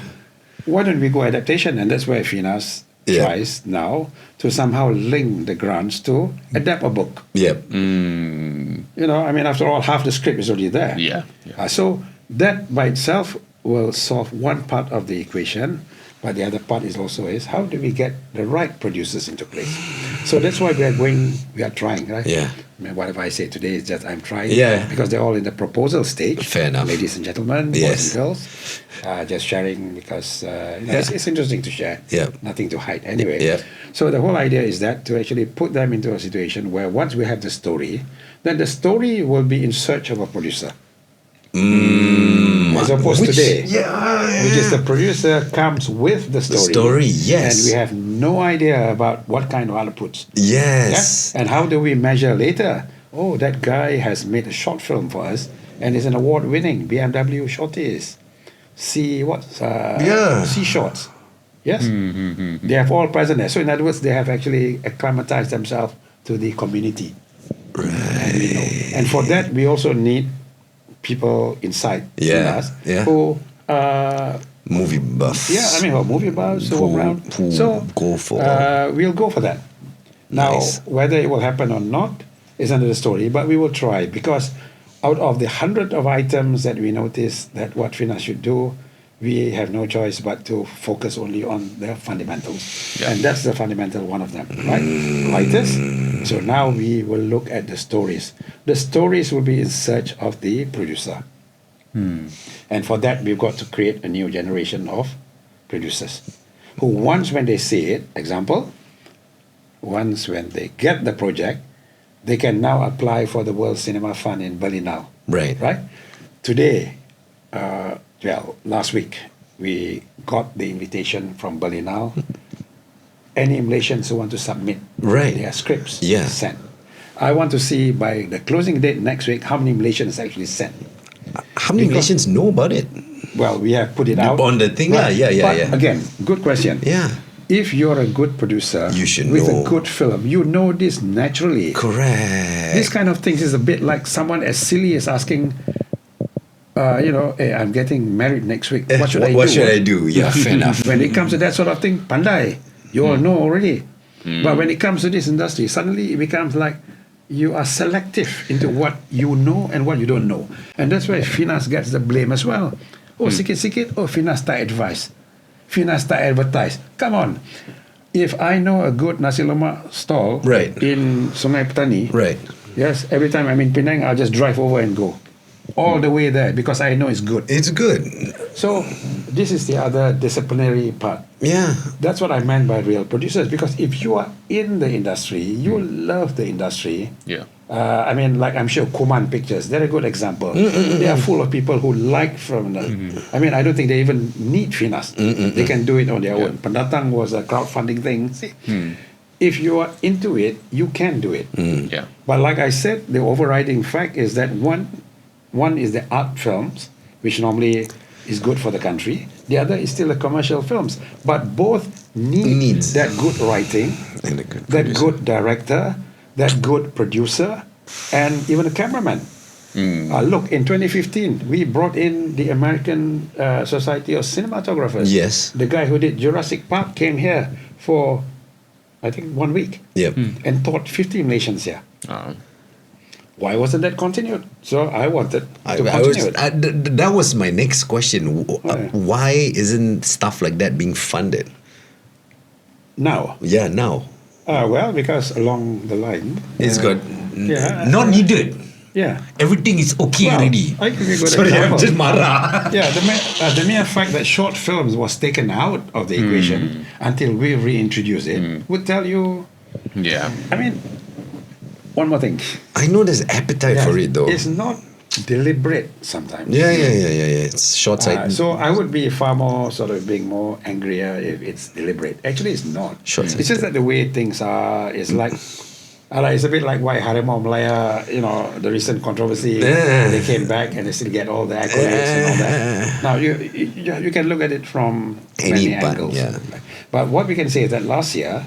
why don't we go adaptation? And that's where FINAS tries now to somehow link the grants to adapt a book. After all, half the script is already there. So that by itself will solve one part of the equation, but the other part is how do we get the right producers into place? So that's why we are trying, right? Whatever I say today is just I'm trying, because they're all in the proposal stage. Fair enough. Ladies and gentlemen, boys and girls, just sharing because it's interesting to share. Nothing to hide anyway. So the whole idea is that to actually put them into a situation where once we have the story, then the story will be in search of a producer. As opposed to today, which is the producer comes with the story. And we have no idea about what kind of outputs. And how do we measure later? Oh, that guy has made a short film for us and is an award-winning BMW shorties. C shorts. Yes, they have all present there. So in other words, they have actually acclimatized themselves to the community. And for that, we also need people inside us who movie buffs. Who are movie buffs, who are around. So we'll go for that. Now, whether it will happen or not is another story, but we will try, because out of the 100 of items that we notice that what FINAS should do, we have no choice but to focus only on the fundamentals. And that's the fundamental one of them, right? Writers. So now we will look at the stories. The stories will be in search of the producer. And for that, we've got to create a new generation of producers who once when they see it, once when they get the project, they can now apply for the World Cinema Fund in Berlinale. Right? Today, last week, we got the invitation from Berlinale. Any Malaysians who want to submit their scripts sent. I want to see by the closing date next week how many Malaysians actually sent. How many Malaysians know about it? Well, we have put it out. On the thing, but again, good question. If you're a good producer you should with know. a good film, you know this naturally. Correct. This kind of things is a bit like someone as silly as asking, hey, I'm getting married next week. What should I do? What should I do? Yeah, fair enough. When it comes to that sort of thing, pandai, you all know already. But when it comes to this industry, suddenly it becomes like you are selective into what you know and what you don't know. And that's why FINAS gets the blame as well. Sikit-sikit, FINAS tak advise. FINAS tak advertise. Come on. If I know a good nasi lemak stall in Sungai Petani, yes, every time I'm in Penang, I'll just drive over and go. All the way there because I know it's good. It's good. So this is the other disciplinary part. That's what I meant by real producers, because if you are in the industry, you love the industry. Like I'm sure Kuman Pictures, they're a good example. They are full of people who like film. I don't think they even need FINAS. They can do it on their own. Pendatang was a crowdfunding thing. If you are into it, you can do it. But like I said, the overriding fact is that one is the art films, which normally is good for the country. The other is still the commercial films. But both need that good writing, and a good that good director, that good producer, and even a cameraman. Look, in 2015, we brought in the American Society of Cinematographers. The guy who did Jurassic Park came here for, I think, 1 week. And taught 50 Malaysians here. Why wasn't that continued? So I wanted to continue it. That was my next question. Why isn't stuff like that being funded? Now? Now. Well, because along the line... It's got not needed. Yeah. Everything is okay Well, already. I give you a good Sorry, I'm example. just marah. Yeah, the mere fact that short films was taken out of the equation until we reintroduce it would tell you. Yeah. I mean, one more thing. I know there's appetite for it though. It's not deliberate sometimes. Yeah. It's short-sighted. So I would be far more sort of being more angrier if it's deliberate. Actually, it's not. Short-sighted. It's just that the way things are is like. It's a bit like why Harimau Malaya, the recent controversy, they came back and they still get all the accolades and all that. Now, you can look at it from many angles. Yeah. But what we can say is that last year,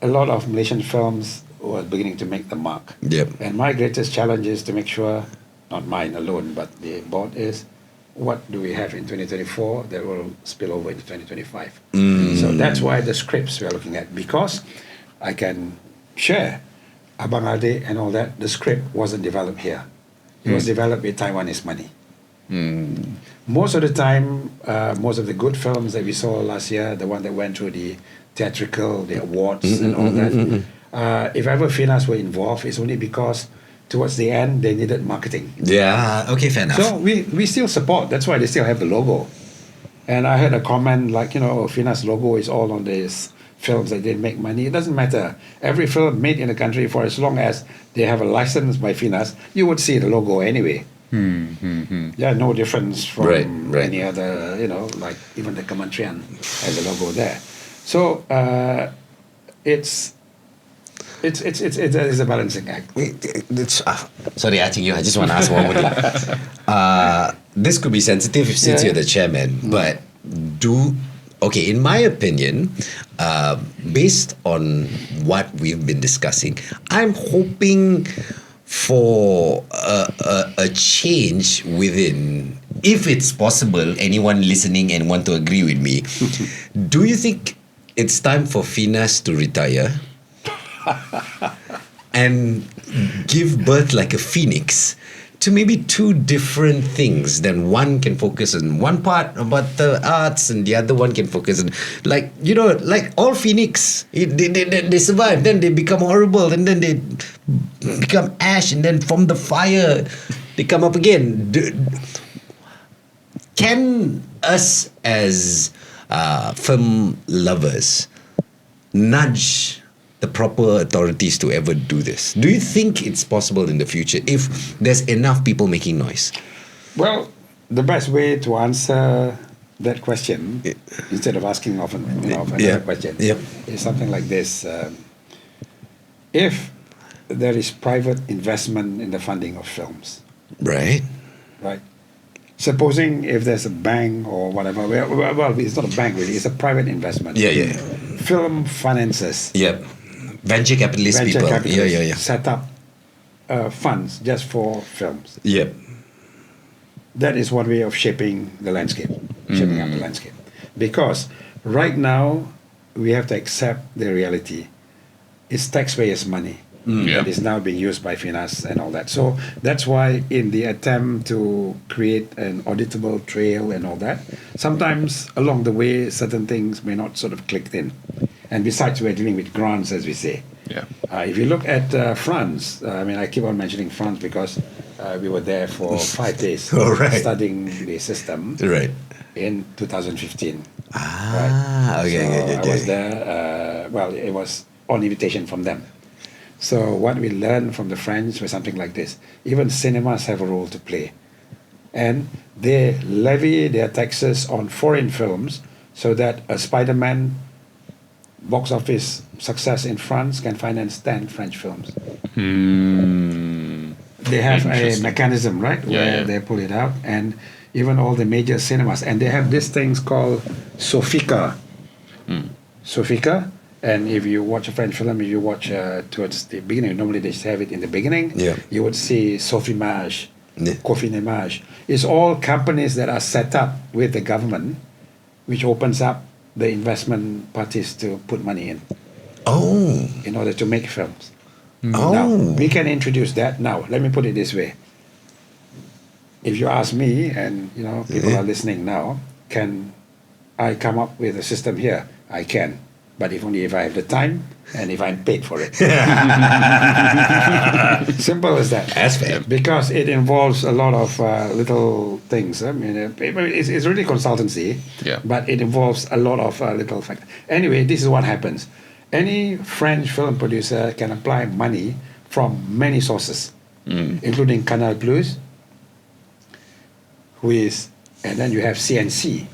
a lot of Malaysian films were beginning to make the mark. Yep. And my greatest challenge is to make sure, not mine alone, but the board is, what do we have in 2024 that will spill over into 2025? So that's why the scripts we are looking at, because I can share Abang Ade and all that, the script wasn't developed here. It was developed with Taiwanese money. Most of the time, most of the good films that we saw last year, the one that went through the theatrical, the awards and all that, if ever FINAS were involved, it's only because towards the end they needed marketing. Yeah, okay, fair enough. So we still support. That's why they still have the logo. And I heard a comment like, FINAS logo is all on these films that didn't make money. It doesn't matter. Every film made in the country, for as long as they have a license by FINAS, you would see the logo anyway. Yeah, no difference from Right. any other, like even the Kementerian has a logo there. So it's a balancing act. Sorry, I just want to ask one more thing. This could be sensitive since you're the chairman, but in my opinion, based on what we've been discussing, I'm hoping for a change within, if it's possible, anyone listening and want to agree with me, do you think it's time for FINAS to retire and give birth like a phoenix to maybe two different things? Then one can focus on one part about the arts and the other one can focus on, like all phoenix, they survive, then they become horrible, and then they become ash, and then from the fire they come up again. Can us as film lovers nudge the proper authorities to ever do this? Do you think it's possible in the future if there's enough people making noise? Well, the best way to answer that question, instead of asking of another question, is something like this. If there is private investment in the funding of films, right? Supposing if there's a bank or whatever, well, it's not a bank really, it's a private investment. Film finances. Venture capitalist people. Set up funds just for films. That is one way of shaping the landscape, shaping up the landscape. Because right now, we have to accept the reality. It's taxpayers' money that is now being used by FINAS and all that. So that's why in the attempt to create an auditable trail and all that, sometimes along the way, certain things may not sort of click in. And besides, we're dealing with grants, as we say. If you look at France, I keep on mentioning France because we were there for 5 days studying the system in 2015. I was there, it was on invitation from them. So what we learned from the French was something like this. Even cinemas have a role to play. And they levy their taxes on foreign films so that a Spider-Man box office success in France can finance 10 French films. They have a mechanism, where they pull it out, and even all the major cinemas. And they have these things called Sofica. Sofica. And if you watch a French film, if you watch towards the beginning, normally they just have it in the beginning, you would see Sofimage, Cofinimage. It's all companies that are set up with the government, which opens up the investment parties to put money in order to make films. Now, we can introduce that now. Let me put it this way. If you ask me, and people are listening now, can I come up with a system here? I can. but if only if I have the time and if I'm paid for it. Simple as that. That's fair. Because it involves a lot of little things. I mean, it's really consultancy, but it involves a lot of little factors. Anyway, this is what happens. Any French film producer can apply money from many sources, including Canal Plus, and then you have CNC.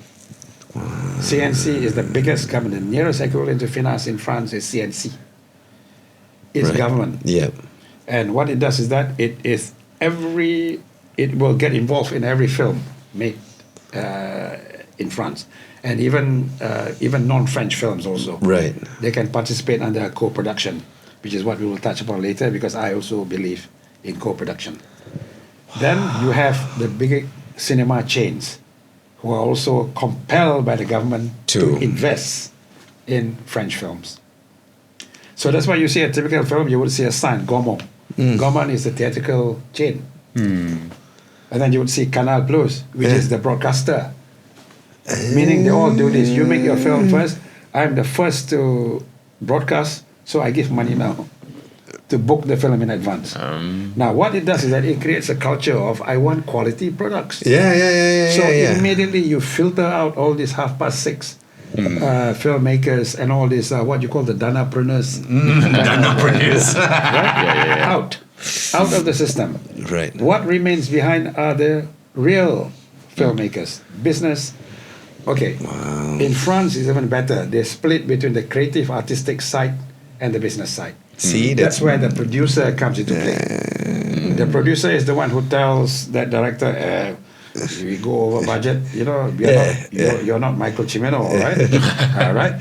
CNC is the biggest company. The nearest equivalent to FINAS in France is CNC. It's government. Yeah. And what it does is that it will get involved in every film made in France, and even non-French films also. Right. They can participate under a co-production, which is what we will touch upon later, because I also believe in co-production. Then you have the big cinema chains, who are also compelled by the government to invest in French films. So that's why you see a typical film, you would see a sign, Gaumont. Gaumont is the theatrical chain. And then you would see Canal Plus, which is the broadcaster. Meaning they all do this. You make your film first, I'm the first to broadcast, so I give money now to book the film in advance. Now, what it does is that it creates a culture of, I want quality products. So immediately you filter out all these 6:30 filmmakers and all these, what you call the danapreneurs. Out of the system. Right. What remains behind are the real filmmakers, business. Okay. Wow. In France, it's even better. They split between the creative, artistic side and the business side. See, that's where the producer comes into play. The producer is the one who tells that director, we go over budget, you're not Michael Cimino, all right? All right?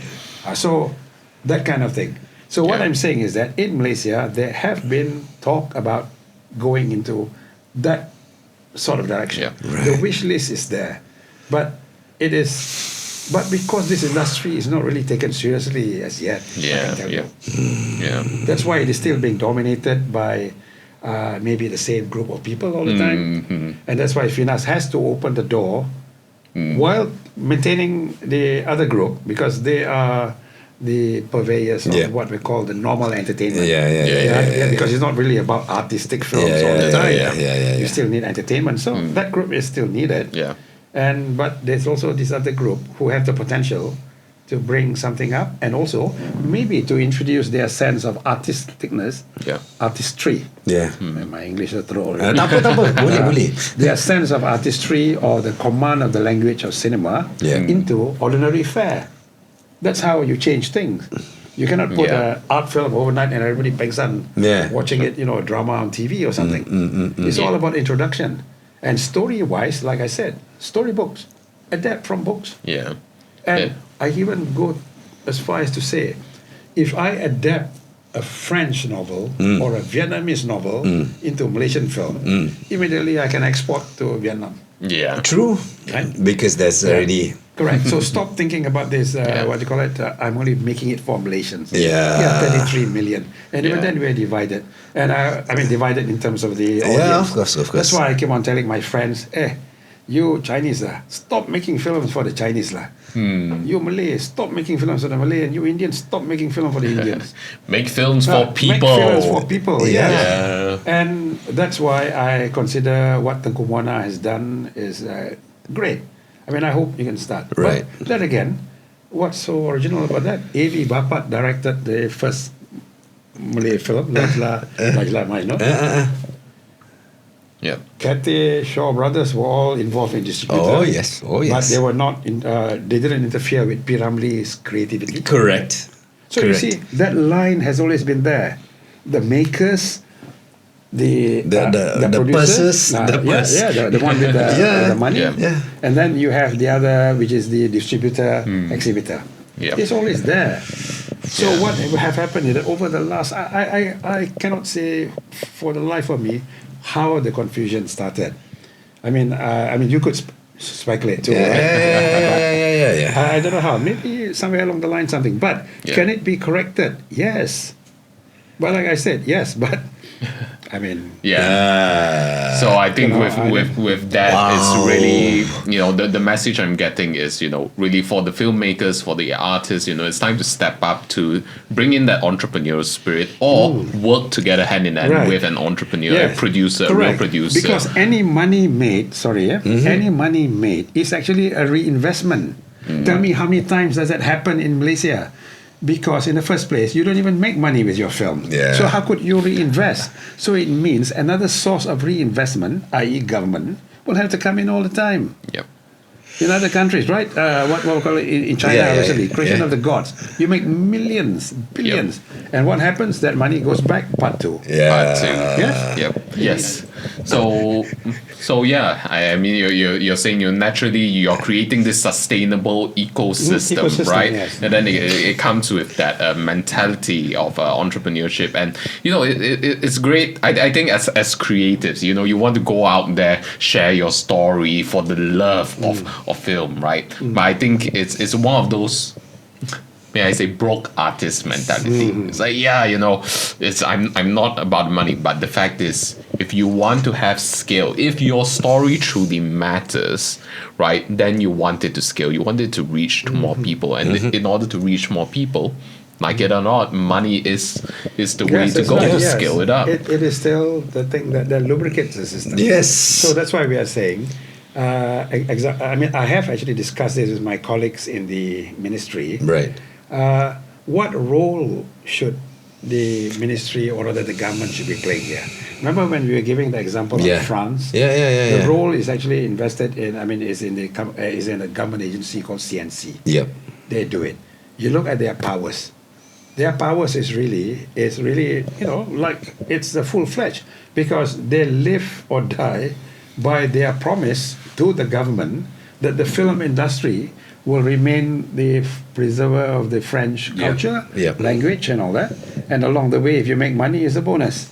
So that kind of thing. So what I'm saying is that in Malaysia, there have been talk about going into that sort of direction. The wish list is there. But because this industry is not really taken seriously as yet, I can tell you. That's why it is still being dominated by maybe the same group of people all the time. And that's why FINAS has to open the door while maintaining the other group, because they are the purveyors of what we call the normal entertainment. Because it's not really about artistic films all the time. You still need entertainment. So that group is still needed. But there's also this other group who have the potential to bring something up, and also maybe to introduce their sense of artisticness, artistry. My English is thrown. Boleh. Their sense of artistry or the command of the language of cinema into ordinary fare. That's how you change things. You cannot put an art film overnight and everybody bangs on watching it, a drama on TV or something. It's all about introduction. And story-wise, like I said, storybooks, adapt from books. And I even go as far as to say, if I adapt a French novel or a Vietnamese novel into a Malaysian film, immediately I can export to Vietnam. True. Right? Because there's already... Correct. So stop thinking about this, what do you call it? I'm only making it for Malaysians. 33 million. And even then we're divided. And I mean divided in terms of the audience. Of course. That's why I keep on telling my friends, you Chinese stop making films for the Chinese You Malay, stop making films for the Malay, and you Indians, stop making films for the Indians. Make films for people. Make films for people, And that's why I consider what Tengku Muana has done is great. I mean, I hope you can start. Right. But then again, what's so original about that? A.V. Bapat directed the first Malay film, Lajla Maino. Cathay Shaw Brothers were all involved in distribution. Oh yes. But they were not. They didn't interfere with P. Ramlee's creativity. Correct. So you see, that line has always been there. The makers, the producers, the one with the money, and then you have the other, which is the distributor, exhibitor. It's always there. So what have happened is that over the last, I cannot say for the life of me how the confusion started. I mean, you could speculate too, right? I don't know how. Maybe somewhere along the line something. But can it be corrected? Yes. But like I said, yes, but I mean, So I think You know, with that, it's really, the message I'm getting is, really for the filmmakers, for the artists, it's time to step up to bring in that entrepreneurial spirit or work together hand in hand Right. with an entrepreneur, a yes, producer, a real correct. producer. Because any money made, any money made is actually a reinvestment. Tell me how many times does that happen in Malaysia? Because in the first place, you don't even make money with your film. Yeah. So how could you reinvest? So it means another source of reinvestment, i.e. government, will have to come in all the time. Yep. In other countries, right? What we call it in China recently, creation of the gods. You make millions, billions. And what happens? That money goes back, part two. Part two. Yes? Yep. Yes. So yeah, I mean, you're saying you're creating this sustainable ecosystem, right? Yes. And then it comes with that mentality of entrepreneurship, and it's great. I think as creatives, you want to go out there, share your story for the love of film, right? But I think it's one of those, may I say, broke artist mentality. It's like, I'm not about money, but the fact is, if you want to have scale, if your story truly matters, right, then you want it to scale, you want it to reach to more people, and in order to reach more people, like it or not, money is the way to go to scale it up. It is still the thing that lubricates the system. Yes. So that's why we are saying, I mean, I have actually discussed this with my colleagues in the ministry. Right. What role should the ministry or rather the government should be playing here? Remember when we were giving the example of France? The role is actually invested in, is in a government agency called CNC. Yep. They do it. You look at their powers. Their powers is really, like it's the full-fledged, because they live or die by their promise to the government that the film industry will remain the preserver of the French culture, language and all that. And along the way, if you make money, it's a bonus.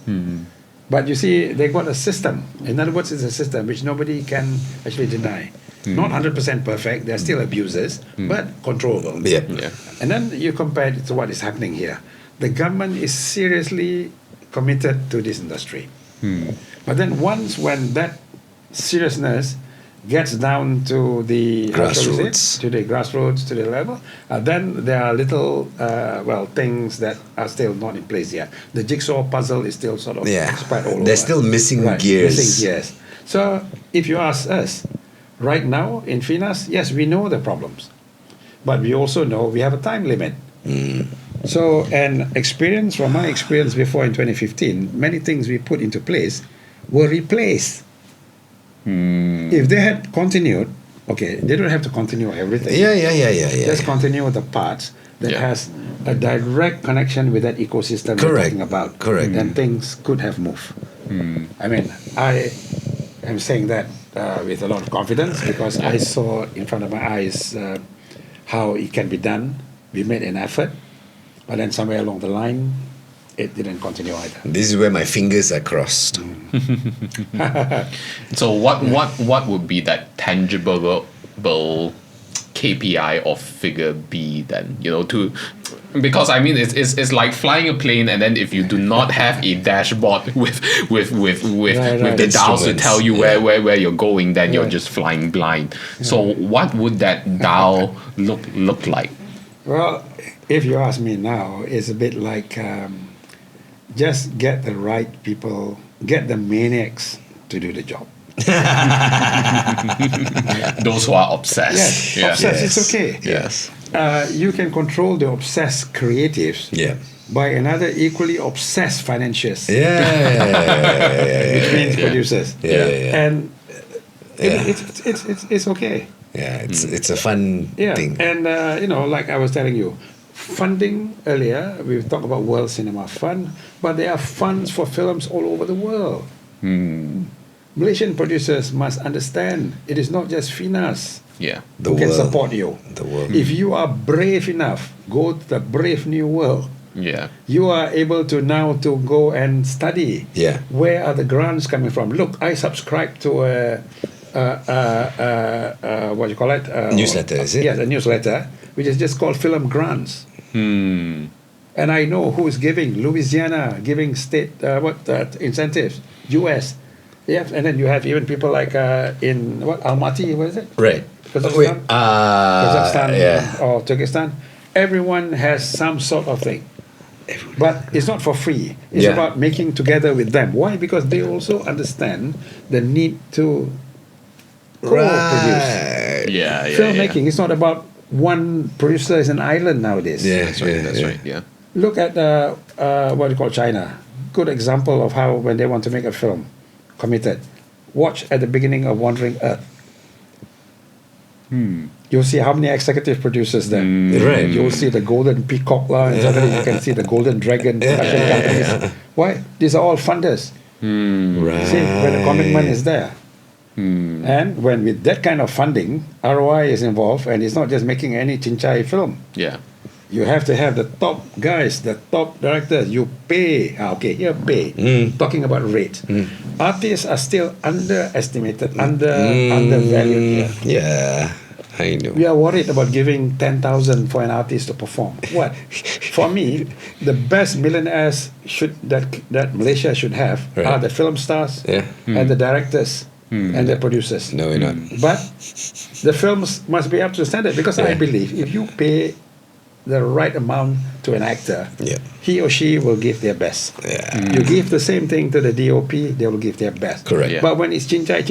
But you see, they got a system. In other words, it's a system which nobody can actually deny. Not 100% perfect. There are still abuses, but controllable. And then you compare it to what is happening here. The government is seriously committed to this industry. But then when that seriousness gets down to the grassroots, to the level, then there are little things that are still not in place yet. The jigsaw puzzle is still sort of spread all over. They're still missing gears. Missing gears. So if you ask us, right now in FINAS, yes, we know the problems, but we also know we have a time limit. So, and from my experience before in 2015, many things we put into place were replaced. If they had continued, they don't have to continue everything. Just continue the parts that has a direct connection with that ecosystem we're talking about. Then things could have moved. I mean, I am saying that with a lot of confidence because I saw in front of my eyes how it can be done. We made an effort, but then somewhere along the line, it didn't continue either. This is where my fingers are crossed. So what would be that tangible KPI or figure be then? Because I mean it's like flying a plane, and then if you do not have a dashboard with the dials to tell you where you're going, then you're just flying blind. So what would that dial look like? Well, if you ask me now, it's a bit like just get the right people, get the maniacs to do the job. Those who are obsessed. Obsessed, it's okay. You can control the obsessed creatives by another equally obsessed financiers. Which means producers. And it's okay. It's a fun thing. And like I was telling you, funding earlier, we've talked about World Cinema Fund, but there are funds for films all over the world. Malaysian producers must understand it is not just FINAS who can support you. The world. If you are brave enough, go to the brave new world. You are able to now to go and study. Where are the grants coming from? Look, I subscribe to what you call it? Newsletter, is it? Yes, a newsletter, which is just called Film Grants. and I know who is giving. Louisiana giving state incentives. U.S. Yeah, and then you have even people like in Almaty, what is it? Right. Kazakhstan yeah. or Turkestan. Everyone has some sort of thing. But it's not for free. It's Yeah. about making together with them. Why? Because they also understand the need to co-produce. Right. Yeah, yeah, Filmmaking is not about one producer is an island nowadays. Yeah. That's right. That's right. Yeah. Look at what you call China. Good example of how when they want to make a film, committed. Watch at the beginning of Wandering Earth. You'll see how many executive producers there. Right. You'll see the golden peacock lah, and suddenly you can see the golden dragon production companies. Why? These are all funders. Right. See, when the commitment is there. And when with that kind of funding, ROI is involved, and it's not just making any chinchai film. Yeah. You have to have the top guys, the top directors. You pay. Okay, here pay. Talking about rate. Artists are still underestimated, undervalued here. Yeah. I know. We are worried about giving 10,000 for an artist to perform. What? For me, the best millionaires that Malaysia should have Right. are the film stars and the directors and the producers. No, we're not. But the films must be up to standard because I believe if you pay the right amount to an actor, Yeah. he or she will give their best. Yeah. You give the same thing to the DOP, they will give their best. Correct. Yeah. But when it's chinchai,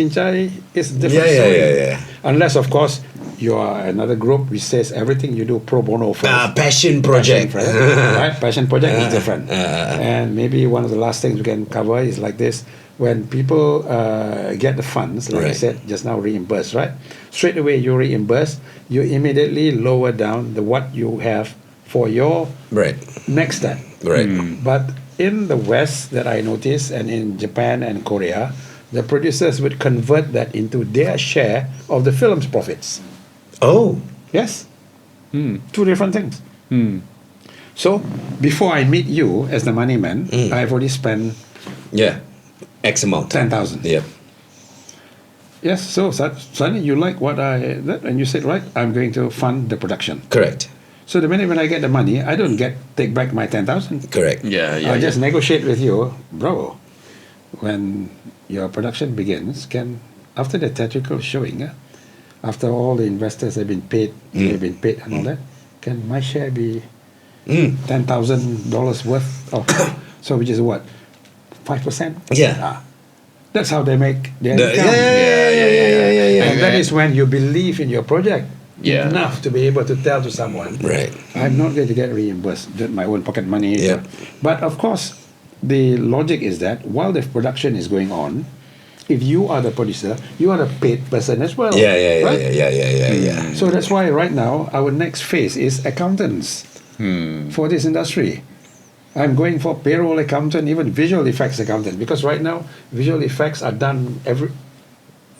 it's different Yeah, story. yeah. Unless, of course, you are another group which says everything you do pro bono first. Passion project. Right? Passion project is different. And maybe one of the last things we can cover is like this. When people get the funds, like I Right. said just now, reimburse, right? Straight away you reimburse, you immediately lower down what you have for your Right. next step. Right. But in the West that I noticed, and in Japan and Korea, the producers would convert that into their share of the film's profits. Oh. Yes? Two different things. So, before I meet you as the money man, I've already spent Yeah. X amount. 10,000. Yep. Yes, so suddenly you like what and you said, right, I'm going to fund the production. Correct. So the minute when I get the money, I don't take back my 10,000. Correct. Yeah. Yeah. I just negotiate with you, bro. When your production begins, after the theatrical showing, after all the investors have been paid, and all that, can my share be $10,000 worth of? So which is what, 5%? Yeah. That's how they make their The- income. yeah. And that is when you believe in your project Yeah. enough to be able to tell to someone, Right. I'm not going to get reimbursed, that my own pocket money. Yeah. But of course, the logic is that while the production is going on, if you are the producer, you are the paid person as well. Yeah. right? Yeah. So that's why right now our next phase is accountants for this industry. I'm going for payroll accountant, even visual effects accountant, because right now visual effects are done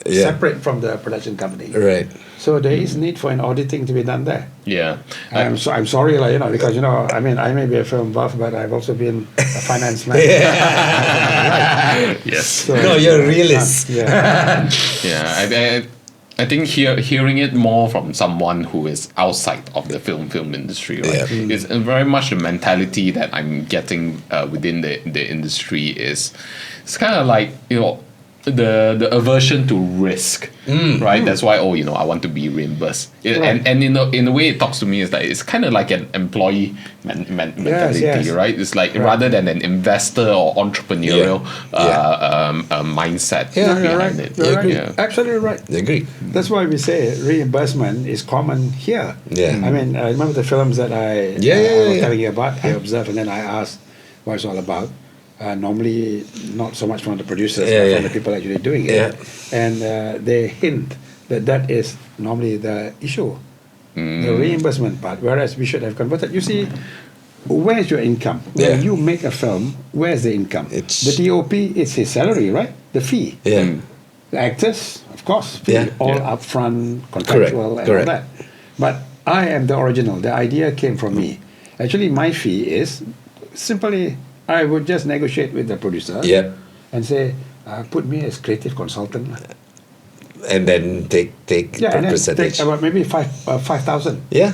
separate from the production company. Right. So there is need for an auditing to be done there. Yeah. I'm sorry, because I may be a film buff, but I've also been a finance man. Yes. So, No, you're a realist. Yeah. Yeah. I think hearing it more from someone who is outside of the film industry, right, Yeah. is very much the mentality that I'm getting within the industry is it's kind of like the aversion to risk, right? That's why I want to be reimbursed. Right. And in a way it talks to me is that it's kind of like an employee mentality, yes. right? It's like rather than an investor or entrepreneurial mindset Yeah, you're behind right. it. You're right. Yeah. Absolutely right. I agree. That's why we say reimbursement is common here. Yeah. I mean, I remember the films that I was telling you about. I observed and then I asked what it's all about. Normally, not so much from the producers, but from the people actually doing it. Yeah. And they hint that is normally the issue, the reimbursement part. Whereas we should have converted. You see, where's your income? When you make a film, where's the income? The DOP, it's his salary, right? The fee. Yeah. The actors, of course, fee, all upfront, contractual, and all that. But I am the original. The idea came from me. Actually, my fee is simply I would just negotiate with the producer and say, put me as creative consultant. And then take and then percentage. take about maybe 5,000. Yeah.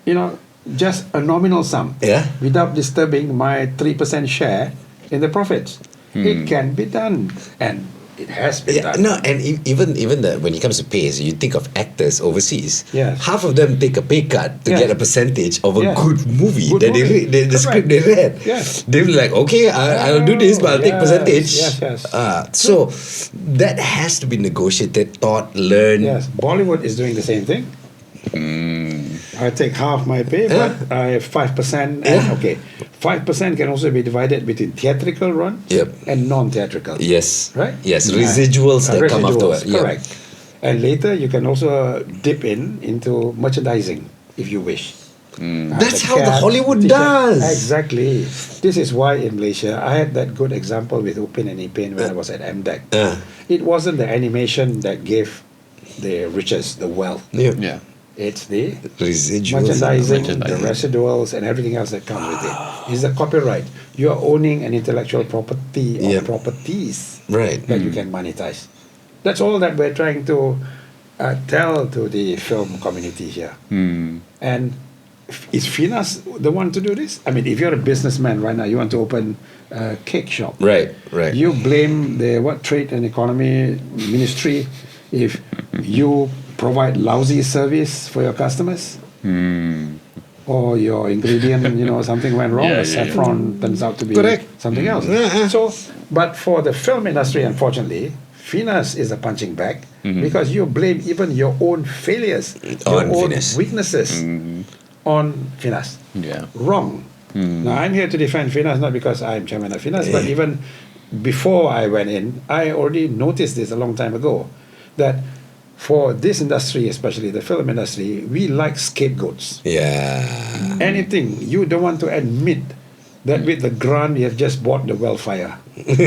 You know, just a nominal sum, without disturbing my 3% share in the profits. It can be done, and it has been done. No, and even when it comes to pay, so you think of actors overseas. Yes. Half of them take a pay cut to get a percentage of a good movie that the script they read. Yes. They'll be like, okay, I'll do this, but I'll take percentage. Yes. So that has to be negotiated, taught, learned. Yes, Bollywood is doing the same thing. I take half my pay, but I have 5%. And 5% can also be divided between theatrical run and non-theatrical. Yes. Right? Yes, residuals that come afterwards. Correct. And later you can also dip into merchandising if you wish. That's how the Hollywood does. Exactly. This is why in Malaysia, I had that good example with Upin and Ipin when I was at MDEC. It wasn't the animation that gave the riches, the wealth. Yeah. It's the residuals, merchandising, the residuals, and everything else that comes with it. It's the copyright. You are owning an intellectual property or properties that you can monetize. That's all that we're trying to tell to the film community here. And is FINAS the one to do this? I mean, if you're a businessman right now, you want to open a cake shop. Right. You blame the Trade and Economy Ministry if you provide lousy service for your customers, or your ingredient, something went wrong. Saffron turns out to be something else. So, but for the film industry, unfortunately, FINAS is a punching bag because you blame even your own failures, your own weaknesses on FINAS. Wrong. Now, I'm here to defend FINAS not because I'm chairman of FINAS, but even before I went in, I already noticed this a long time ago, that for this industry, especially the film industry, we like scapegoats. Anything you don't want to admit that with the grant you have just bought the welfare. So you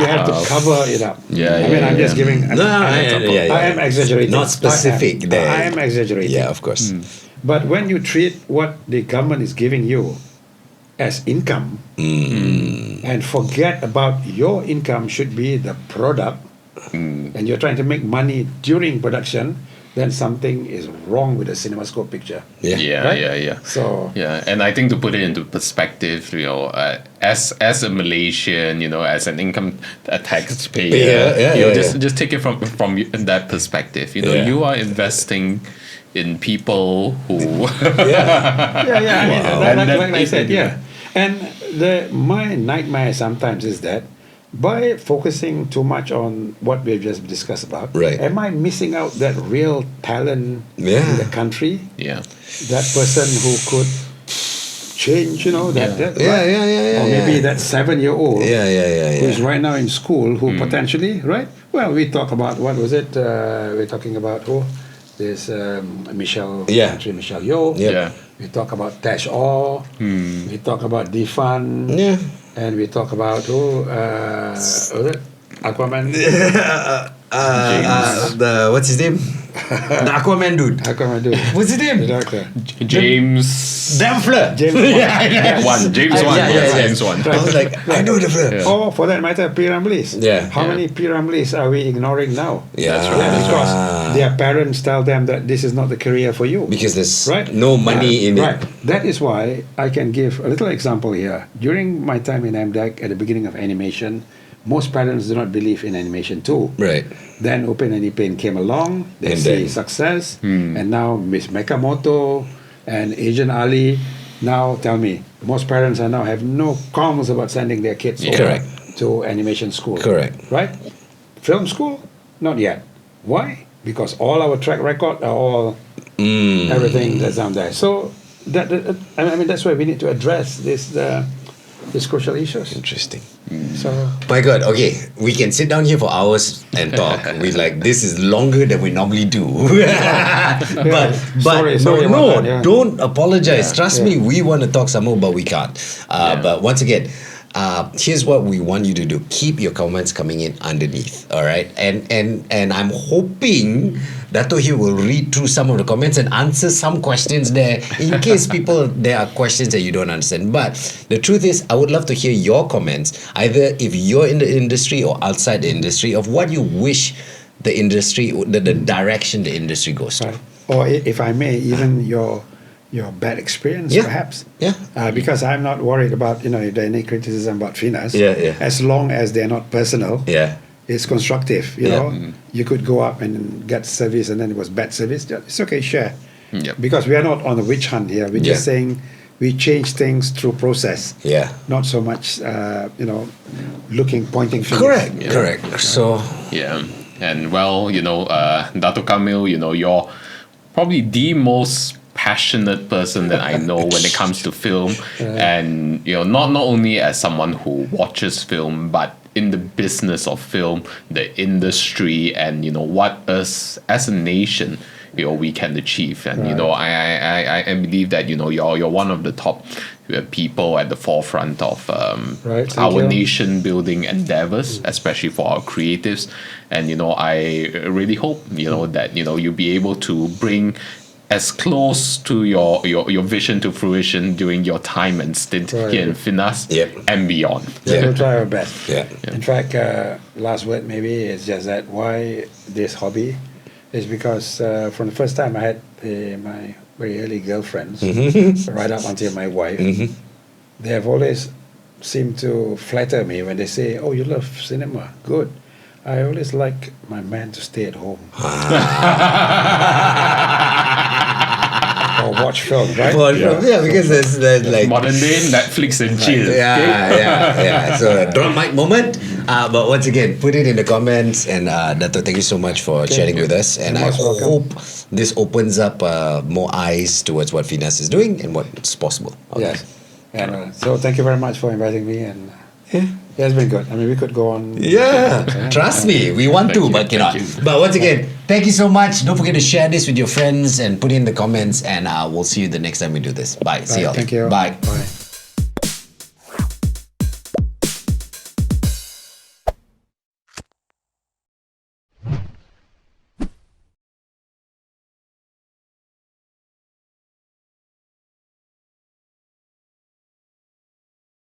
have to cover it up. I'm just giving an example. I am exaggerating. Not specific there. I am exaggerating. Yeah, of course. But when you treat what the government is giving you as income and forget about your income should be the product, and you're trying to make money during production, then something is wrong with the CinemaScope picture. So and I think to put it into perspective, as a Malaysian, as an income taxpayer, just take it from that perspective. You are investing in people who like I said, and my nightmare sometimes is that by focusing too much on what we've just discussed about, am I missing out that real talent in the country? That person who could change, or maybe that 7-year-old who's right now in school who potentially, well, we talk about, what was it? We're talking about who? There's Michelle Yeoh. We talk about Tash Orr. We talk about Defan. And we talk about who? Was it? Aquaman. What's his name? The Aquaman dude. What's his name? The director. James Damfler. James Wan. James Wan. I was like, I know the film. Or for that matter, P. Ramlees. How many P. Ramlees are we ignoring now? That's right. Because their parents tell them that this is not the career for you. Because there's no money in it. That is why I can give a little example here. During my time in MDEC, at the beginning of animation, most parents do not believe in animation too. Then Upin and Ipin came along, they see success, and now Miss Mekamoto and Agent Ali now tell me, most parents are now have no qualms about sending their kids over to animation school. Right? Film school? Not yet. Why? Because all our track record are all everything that's down there. So that's why we need to address this crucial issues. Interesting. So, my God, okay, we can sit down here for hours and talk. We this is longer than we normally do. but sorry don't apologize. Trust me, we want to talk some more, but we can't. But once again, here's what we want you to do. Keep your comments coming in underneath, all right? And I'm hoping Dato here will read through some of the comments and answer some questions there in case there are questions that you don't understand. But the truth is, I would love to hear your comments, either if you're in the industry or outside the industry, of what you wish the industry, the direction the industry goes to. or if I may, even your bad experience, Yeah. perhaps. Yeah. Because I'm not worried about if there any criticism about FINAS. Yeah. As long as they're not personal. Yeah. It's constructive. You could go up and get service, and then it was bad service. It's okay, share. Yep. Because we are not on a witch hunt here. We're just saying we change things through process. Yeah. Not so much, pointing fingers. Correct. Correct. So. Yeah, and well, Dato Kamil, you're probably the most passionate person that I know when it comes to film, and not only as someone who watches film, but in the business of film, the industry, and what us as a nation we can achieve. And I believe that you're one of the top people at the forefront of our nation building endeavors, especially for our creatives. And I really hope that you'll be able to bring as close to your vision to fruition during your time and stint here in FINAS and beyond. We'll try our best. Yeah. In fact, last word maybe is just that why this hobby is because from the first time I had my very early girlfriends, right up until my wife, they have always seemed to flatter me when they say, "Oh, you love cinema, good." I always like my man to stay at home. Or watch film, right? Yeah, because there's like modern day Netflix and chill. Yeah. So a drop mic moment. But once again, put it in the comments. And Dato, thank you so much for sharing with us. And I hope this opens up more eyes towards what FINAS is doing and what's possible. Yes. And so thank you very much for inviting me. And it's been good. I mean, we could go on. Yeah, trust me, we want to, but cannot. But once again, thank you so much. Don't forget to share this with your friends and put in the comments. And we'll see you the next time we do this. Bye. See you all. Thank you. Bye. Bye.